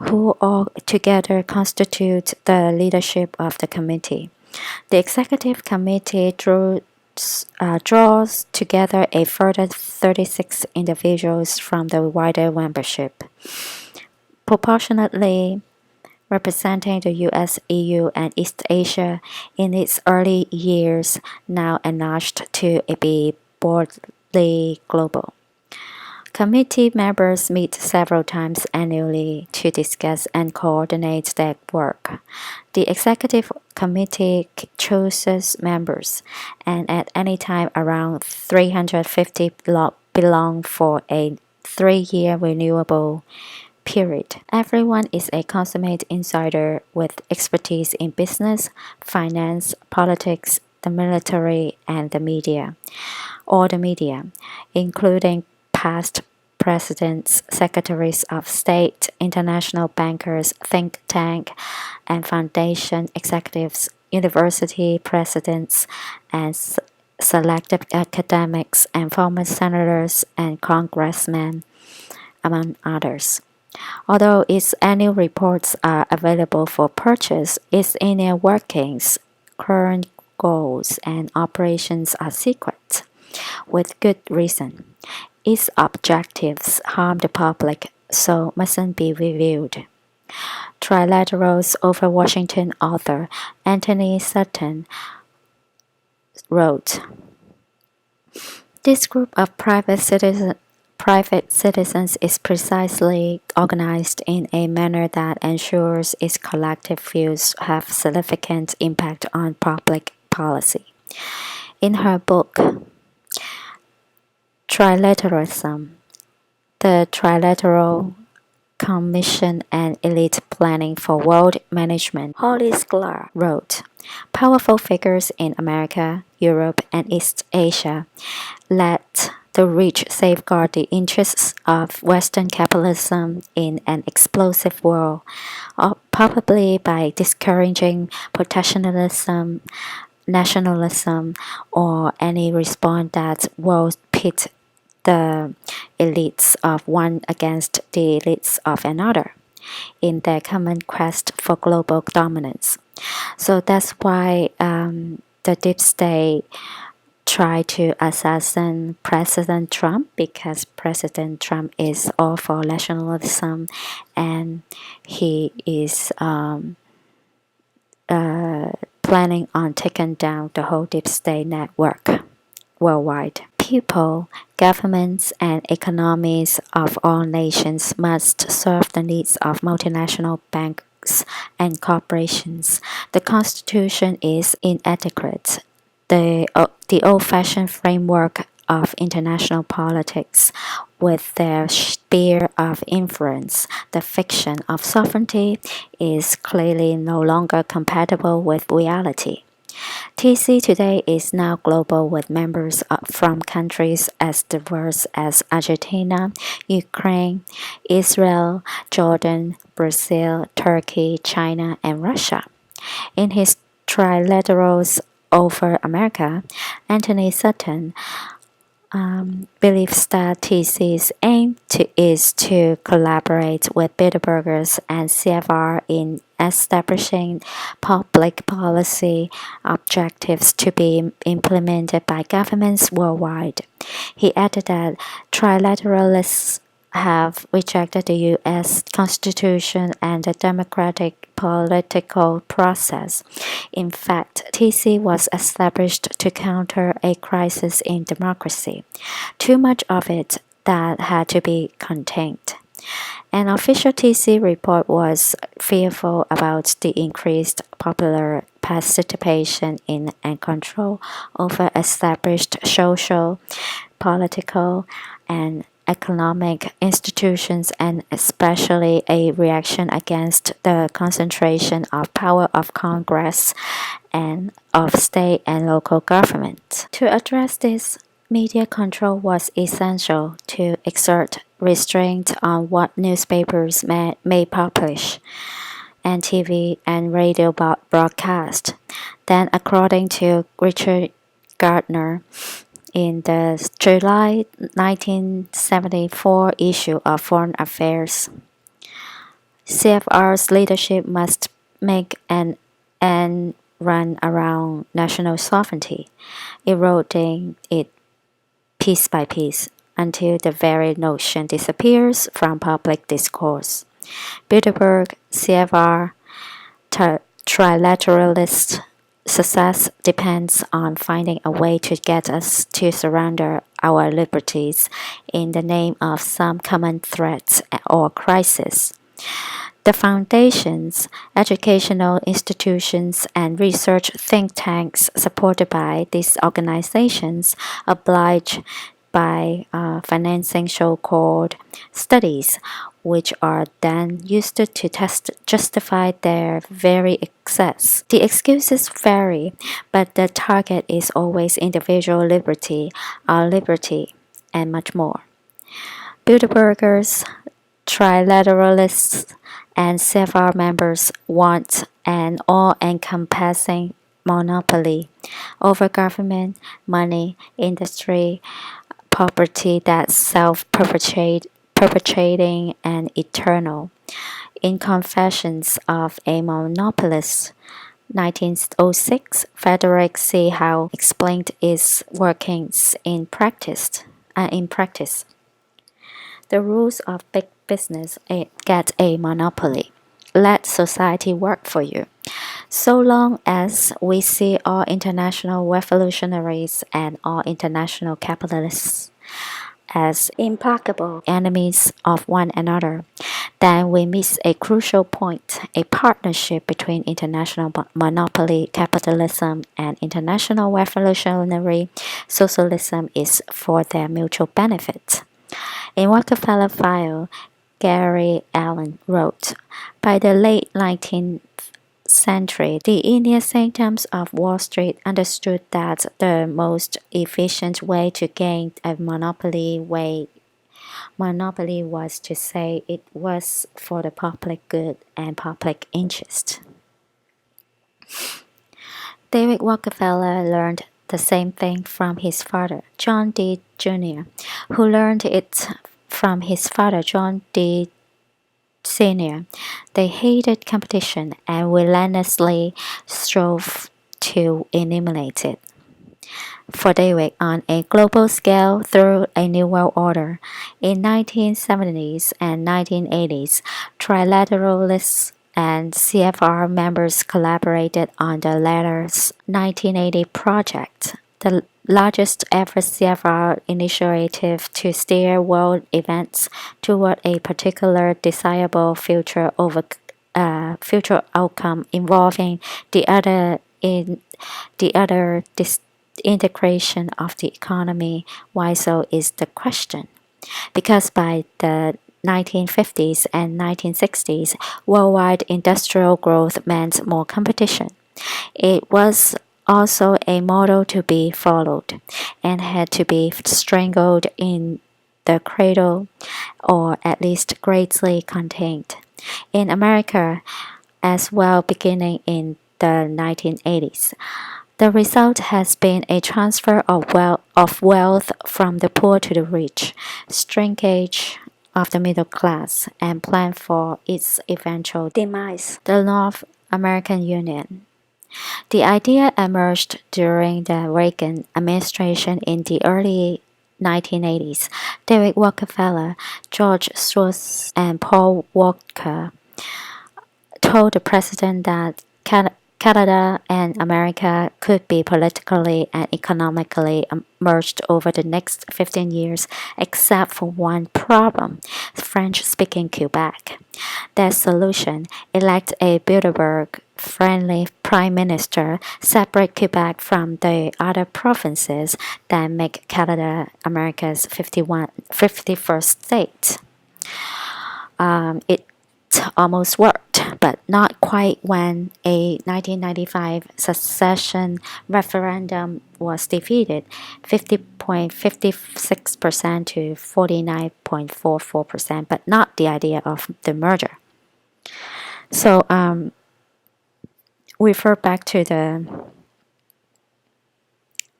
who all together constitute the leadership of the committee. The executive committee draws together a further 36 individuals from the wider membership, proportionately representing the US, EU, and East Asia in its early years, now enlarged to be broadly global. Committee members meet several times annually to discuss and coordinate their work. The executive committee chooses members, and at any time around 350 belong for a 3-year renewable period. Everyone is a consummate insider with expertise in business, finance, politics, the military, and the media, including past presidents, secretaries of state, international bankers, think tank and foundation executives, university presidents, and selected academics and former senators and congressmen, among others. Although its annual reports are available for purchase, its inner workings, current goals, and operations are secret, with good reason. Its objectives harm the public, so mustn't be revealed. Trilaterals over Washington author Anthony Sutton wrote, "This group of private citizens is precisely organized in a manner that ensures its collective views have significant impact on public policy." In her book, Trilateralism, the Trilateral Commission and Elite Planning for World Management, Holly Sklar wrote, "Powerful figures in America, Europe, and East Asia, led The rich safeguard the interests of Western capitalism in an explosive world, probably by discouraging protectionism, nationalism, or any response that will pit the elites of one against the elites of another in their common quest for global dominance. So that's why the deep state tried to assassinate President Trump, because President Trump is all for nationalism, and he is planning on taking down the whole deep state network worldwide. People, governments, and economies of all nations must serve the needs of multinational banks and corporations. The Constitution is inadequate. The old-fashioned framework of international politics, with their sphere of influence, the fiction of sovereignty, is clearly no longer compatible with reality. TC today is now global, with members from countries as diverse as Argentina, Ukraine, Israel, Jordan, Brazil, Turkey, China, and Russia. In his Trilaterals over America, Anthony Sutton believes that TC's aim is to collaborate with Bilderbergers and CFR in establishing public policy objectives to be implemented by governments worldwide. He added that trilateralists have rejected the U.S. Constitution and the democratic political process. In fact, TC was established to counter a crisis in democracy, too much of it that had to be contained. An official TC report was fearful about the increased popular participation in and control over established social, political, and economic institutions, and especially a reaction against the concentration of power of Congress and of state and local government. To address this, media control was essential to exert restraint on what newspapers may publish and TV and radio broadcast. Then, according to Richard Gardner, in the July 1974 issue of Foreign Affairs, CFR's leadership must make an end run around national sovereignty, eroding it piece by piece until the very notion disappears from public discourse. Bilderberg, CFR, trilateralist success depends on finding a way to get us to surrender our liberties in the name of some common threat or crisis. The foundations, educational institutions, and research think tanks supported by these organizations oblige by financing so-called studies, which are then used to justify their very excess. The excuses vary, but the target is always individual liberty, our liberty, and much more. Bilderbergers, trilateralists, and CFR members want an all-encompassing monopoly over government, money, industry, property that's self-perpetuating and eternal. In Confessions of a Monopolist, 1906, Frederick C. Howe explained its workings in practice. The rules of big business get a monopoly. Let society work for you. So long as we see all international revolutionaries and all international capitalists as implacable enemies of one another, then we miss a crucial point. A partnership between international monopoly capitalism and international revolutionary socialism is for their mutual benefit. In Rockefeller File, Gary Allen wrote, by the late 19th century, the Indian sanctums of Wall Street understood that the most efficient way to gain a monopoly was to say it was for the public good and public interest. David Rockefeller learned the same thing from his father, John D. Jr., who learned it from his father, John D. Sr. They hated competition and relentlessly strove to eliminate it. For David, on a global scale through a new world order, in 1970s and 1980s, trilateralists and CFR members collaborated on the latter's 1980 project, the largest ever CFR initiative to steer world events toward a particular desirable future outcome involving the other integration of the economy. Why so is the question. Because by the 1950s and 1960s, worldwide industrial growth meant more competition. It was also a model to be followed and had to be strangled in the cradle or at least greatly contained. In America as well, beginning in the 1980s, the result has been a transfer of wealth from the poor to the rich, shrinkage of the middle class, and plan for its eventual demise. The North American Union. The idea emerged during the Reagan administration in the early 1980s. David Rockefeller, George Soros, and Paul Walker told the president that Canada and America could be politically and economically merged over the next 15 years, except for one problem: French-speaking Quebec. Their solution: elect a Bilderberg-friendly prime minister, separate Quebec from the other provinces, then make Canada America's 51st state. It almost worked, but not quite when a 1995 secession referendum was defeated, 50.56% to 49.44%, but not the idea of the merger. So refer back to the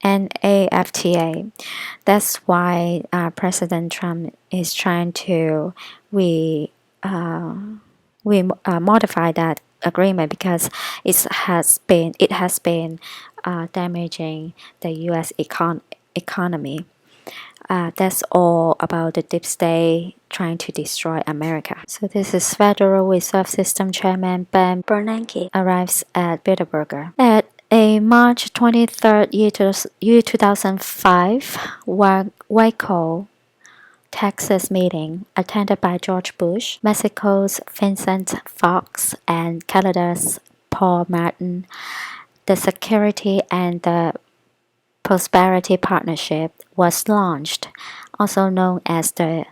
NAFTA. That's why President Trump is trying to modify that agreement because it has been damaging the U.S. economy. That's all about the deep state trying to destroy America. So this is Federal Reserve System Chairman Ben Bernanke arrives at Bilderberger. At a March 23rd, year 2005, Waco, Texas meeting attended by George Bush, Mexico's Vincent Fox, and Canada's Paul Martin. The Security and the Prosperity Partnership was launched, also known as the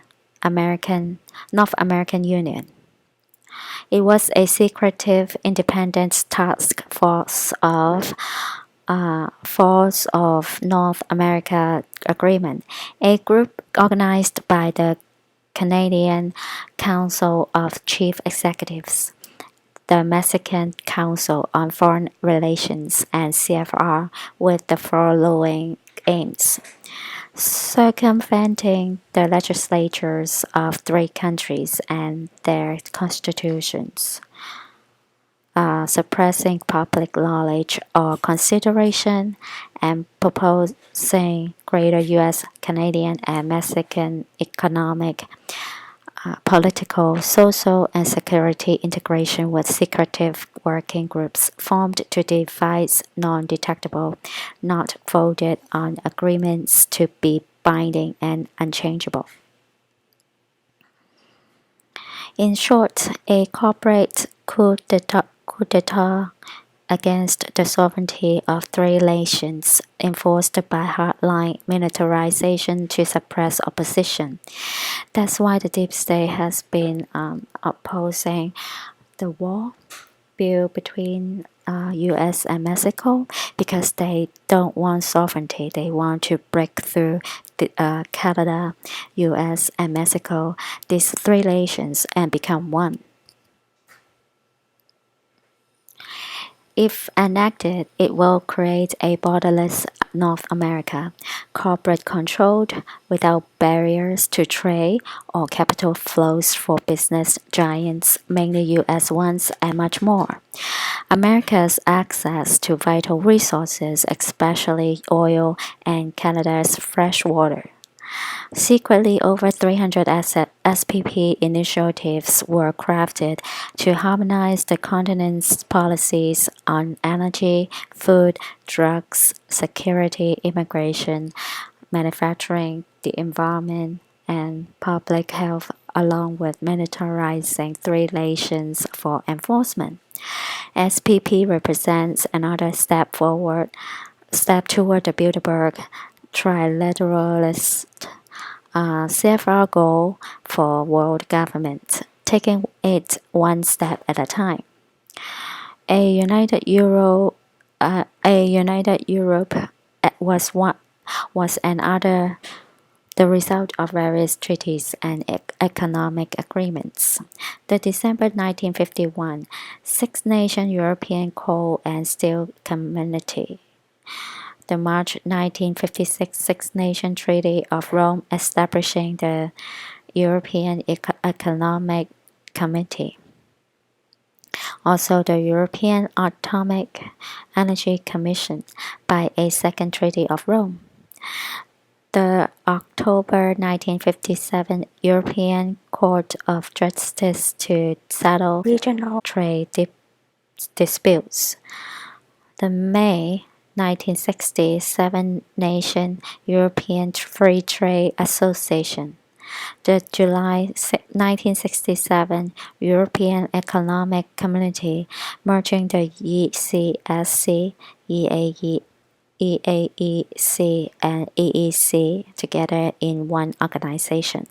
North American Union. It was a secretive, independent task force of North America Agreement, a group organized by the Canadian Council of Chief Executives, the Mexican Council on Foreign Relations, and CFR with the following aims: circumventing the legislatures of 3 countries and their constitutions, suppressing public knowledge or consideration, and proposing greater U.S., Canadian, and Mexican economic, political, social, and security integration with secretive working groups formed to devise non-detectable, not voted on agreements to be binding and unchangeable. In short, a corporate coup d'etat against the sovereignty of 3 nations, enforced by hardline militarization to suppress opposition. That's why the deep state has been opposing the war dispute between U.S. and Mexico because they don't want sovereignty. They want to break through Canada, U.S., and Mexico, these three nations, and become one. If enacted, it will create a borderless North America, corporate controlled, without barriers to trade or capital flows for business giants, mainly US ones, and much more. America's access to vital resources, especially oil and Canada's fresh water. Secretly, over 300 SPP initiatives were crafted to harmonize the continent's policies on energy, food, drugs, security, immigration, manufacturing, the environment, and public health, along with militarizing three nations for enforcement. SPP represents another step toward the Bilderberg trilateralist CFR goal for world government, taking it one step at a time. A united Europe was another the result of various treaties and economic agreements. The December 1951 Six-Nation European Coal and Steel Community, the March 1956 Six-Nation Treaty of Rome establishing the European Economic Committee. Also, the European Atomic Energy Commission by a Second Treaty of Rome. The October 1957 European Court of Justice to settle regional trade disputes. The May 1960 Seven-Nation European Free Trade Association. The July 1967 European Economic Community, merging the ECSC, EAEC, and EEC together in one organization.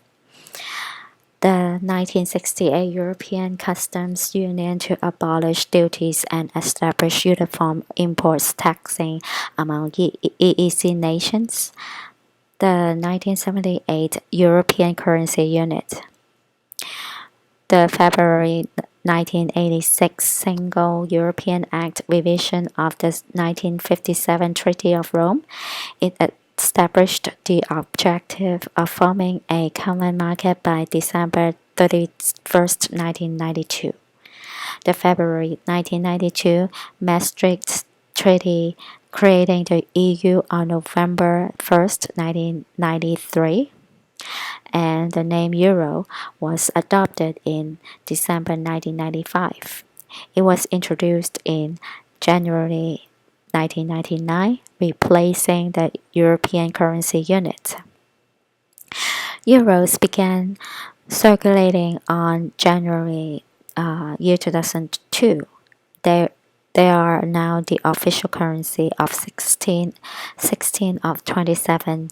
The 1968 European Customs Union to abolish duties and establish uniform imports taxing among EEC nations. The 1978 European Currency Unit. The February 1986 Single European Act revision of the 1957 Treaty of Rome. It established the objective of forming a common market by December 31st, 1992. The February 1992 Maastricht Treaty creating the EU on November 1st, 1993, and the name Euro was adopted in December 1995. It was introduced in January 1999, replacing the European Currency Unit. Euros began circulating on January 2002. They are now the official currency of 16 of 27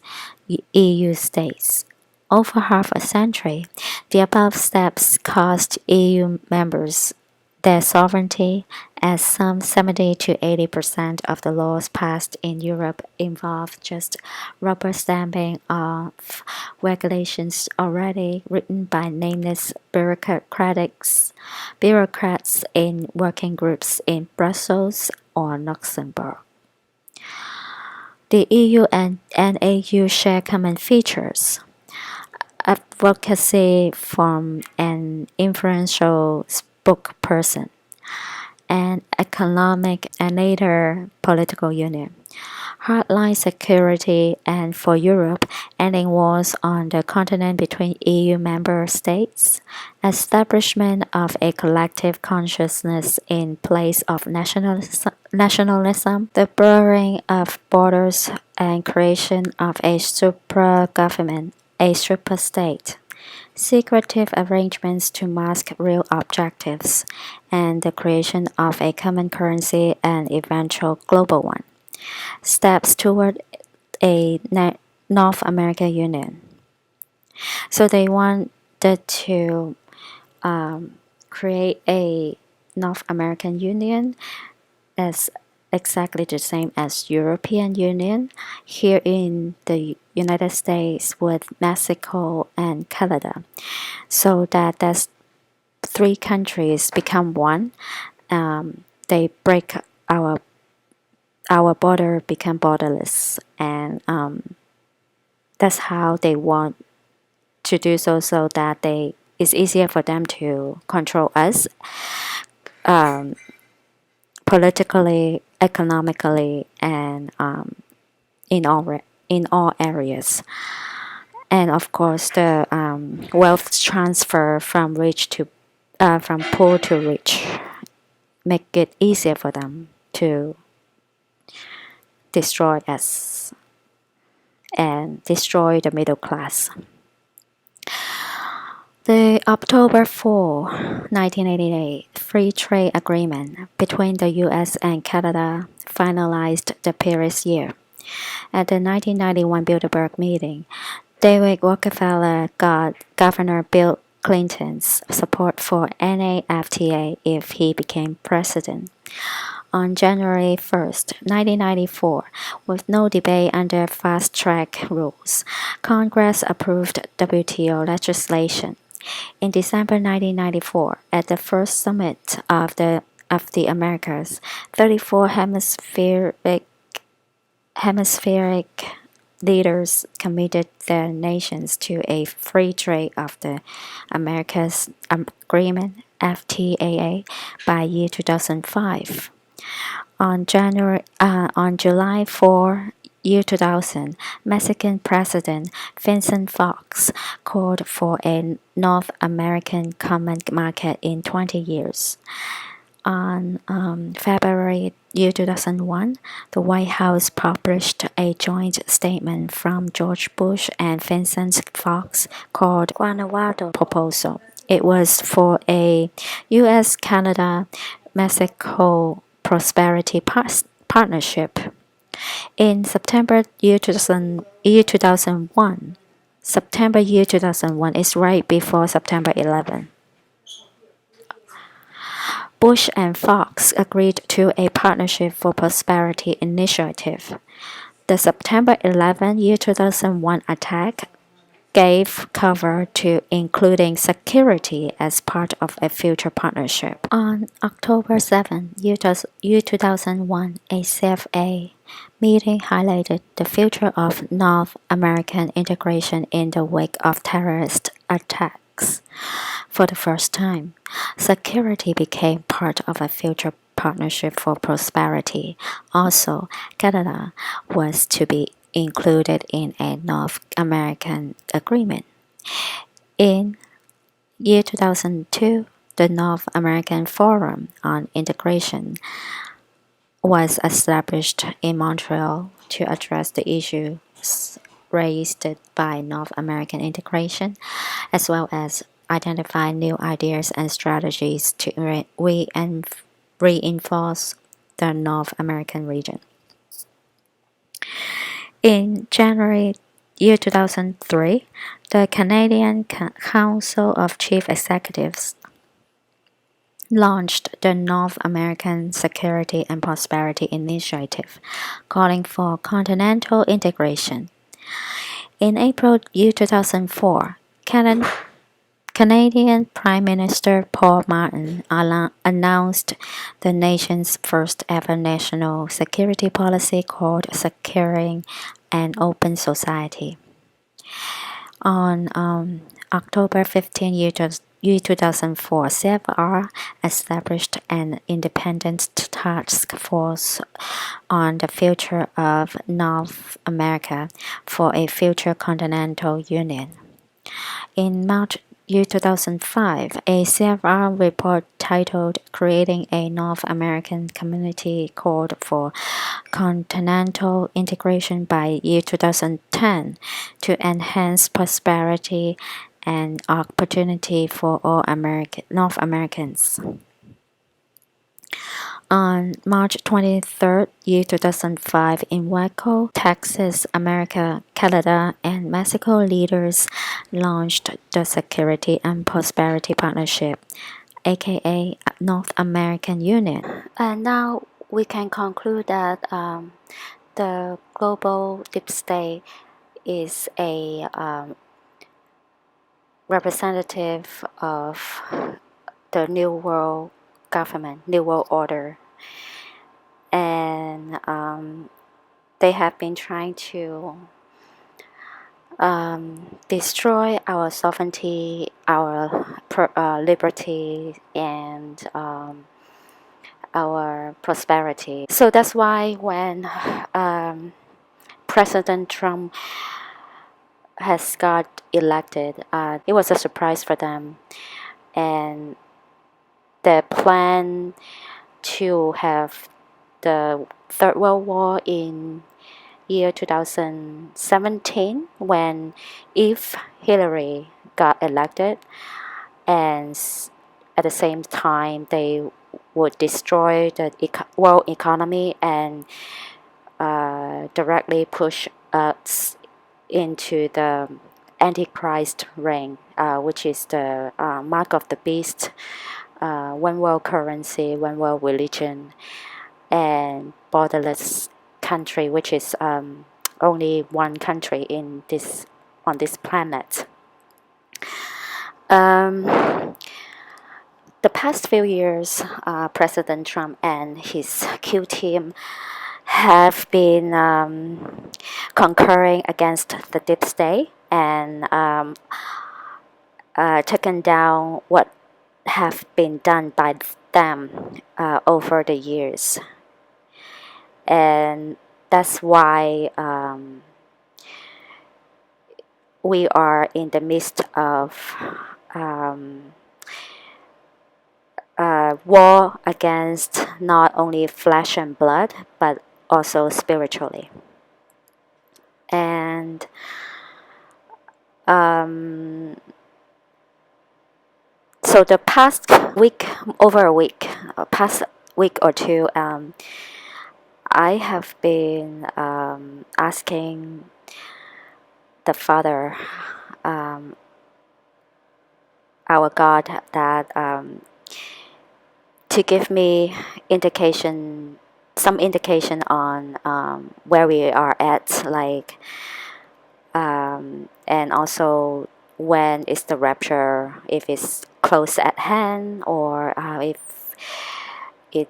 EU states. Over half a century, the above steps cost EU members their sovereignty, as some 70 to 80% of the laws passed in Europe involve just rubber stamping of regulations already written by nameless bureaucrats in working groups in Brussels or Luxembourg. The EU and NAU share common features. Advocacy from an influential spokesperson, and economic and later political union, hardline security, and for Europe, ending wars on the continent between EU member states, establishment of a collective consciousness in place of nationalism, the blurring of borders, and creation of a supra-government, a super state, secretive arrangements to mask real objectives, and the creation of a common currency and eventual global one. Steps toward a North American Union. So they wanted to create a North American Union is exactly the same as European Union here in the United States with Mexico and Canada. So that that's three countries become one. They break our border become borderless, and that's how they want to do so that it's easier for them to control us politically, economically, and in all areas. And of course, the wealth transfer from poor to rich make it easier for them to destroy us and destroy the middle class. The October 4, 1988 Free Trade Agreement between the US and Canada finalized the previous year. At the 1991 Bilderberg meeting, David Rockefeller got Governor Bill Clinton's support for NAFTA if he became president. On January 1st, 1994, with no debate under fast track rules, Congress approved WTO legislation. In December 1994, at the first summit of the Americas, 34 hemispheric leaders committed their nations to a free trade of the Americas Agreement (FTAA) by year 2005. On July 4, year 2000, Mexican President Vincent Fox called for a North American common market in 20 years. On February year 2001, the White House published a joint statement from George Bush and Vincent Fox called Guanajuato Proposal. It was for a U.S.-Canada-Mexico Prosperity Partnership. In September year 2001, September year 2001 is right before September 11. Bush and Fox agreed to a Partnership for Prosperity initiative. The September 11, year 2001 attack gave cover to including security as part of a future partnership. On October 7, year 2001, a CFA meeting highlighted the future of North American integration in the wake of terrorist attacks. For the first time, security became part of a future partnership for prosperity. Also, Canada was to be included in a North American agreement. In year 2002, the North American Forum on Integration was established in Montreal to address the issues raised by North American integration, as well as identify new ideas and strategies to reinforce the North American region. In January year 2003, the Canadian Council of Chief Executives launched the North American Security and Prosperity Initiative, calling for continental integration. In April year 2004, Canadian Prime Minister Paul Martin announced the nation's first ever national security policy called Securing an Open Society. On October 15, year 2004, CFR established an independent task force on the future of North America for a future continental union. In March year 2005, a CFR report titled Creating a North American Community called for continental integration by year 2010 to enhance prosperity and opportunity for all North Americans. On March 23, year 2005, in Waco, Texas, America, Canada, and Mexico leaders launched the Security and Prosperity Partnership, aka North American Union. And now we can conclude that the global deep state is a representative of the New World government, New World Order, and they have been trying to destroy our sovereignty, our liberty, and our prosperity. So that's why when President Trump has got elected, it was a surprise for them, and the plan to have the Third World War in year 2017, when if Hillary got elected, and at the same time they would destroy the world economy and directly push us into the Antichrist reign, which is the mark of the beast, one world currency, one world religion, and borderless country, which is only one country in this on this planet. The past few years, President Trump and his Q team have been concurring against the deep state and taken down what have been done by them over the years. And that's why we are in the midst of war against not only flesh and blood, but also spiritually. And so the past week, over a week, past week or two, I have been asking the Father, our God, that to give me some indication on where we are at, like, and also when is the rapture, if it's close at hand, or if it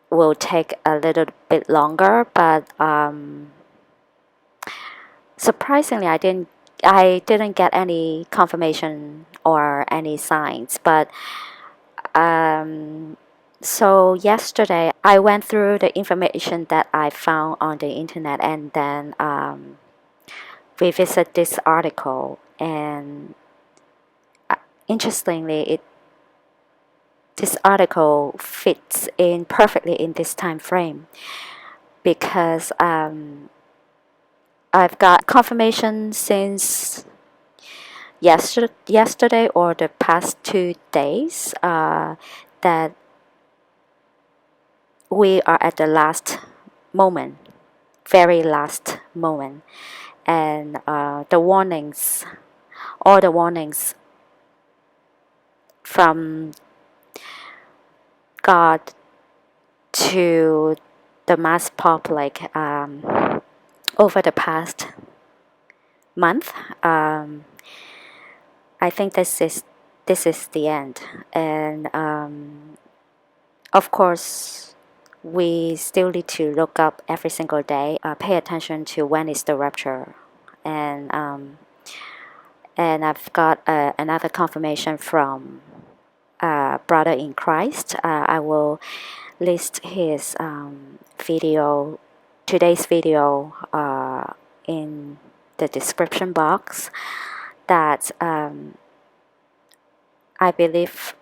will take a little bit longer. But surprisingly, I didn't get any confirmation or any signs. But so yesterday I went through the information that I found on the internet, and then revisit this article. And interestingly, this article fits in perfectly in this time frame, because I've got confirmation since yesterday or the past 2 days that we are at the last moment, very last moment, and all the warnings from God to the mass public over the past month. I think this is the end, and of course, we still need to look up every single day, pay attention to when is the rapture, and I've got another confirmation from brother in Christ. I will list his today's video in the description box, that I believe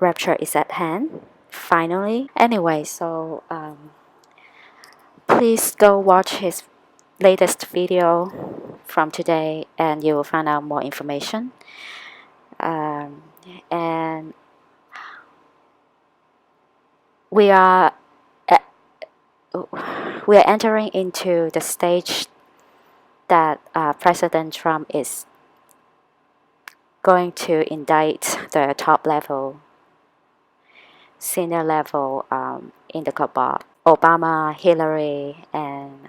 rapture is at hand finally. Anyway, so please go watch his latest video from today, and you will find out more information. And we are entering into the stage that President Trump is going to indict the top level, senior level in the cabal. Obama, Hillary, and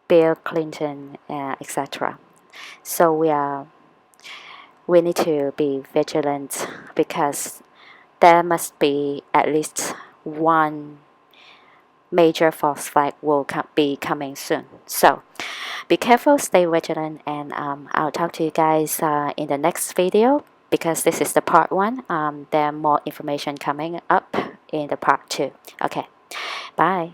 Bill Clinton, etc. So we need to be vigilant because there must be at least one major false flag will be coming soon. So be careful, stay vigilant, and I'll talk to you guys in the next video because this is the part 1. There are more information coming up in the part 2. Okay, bye.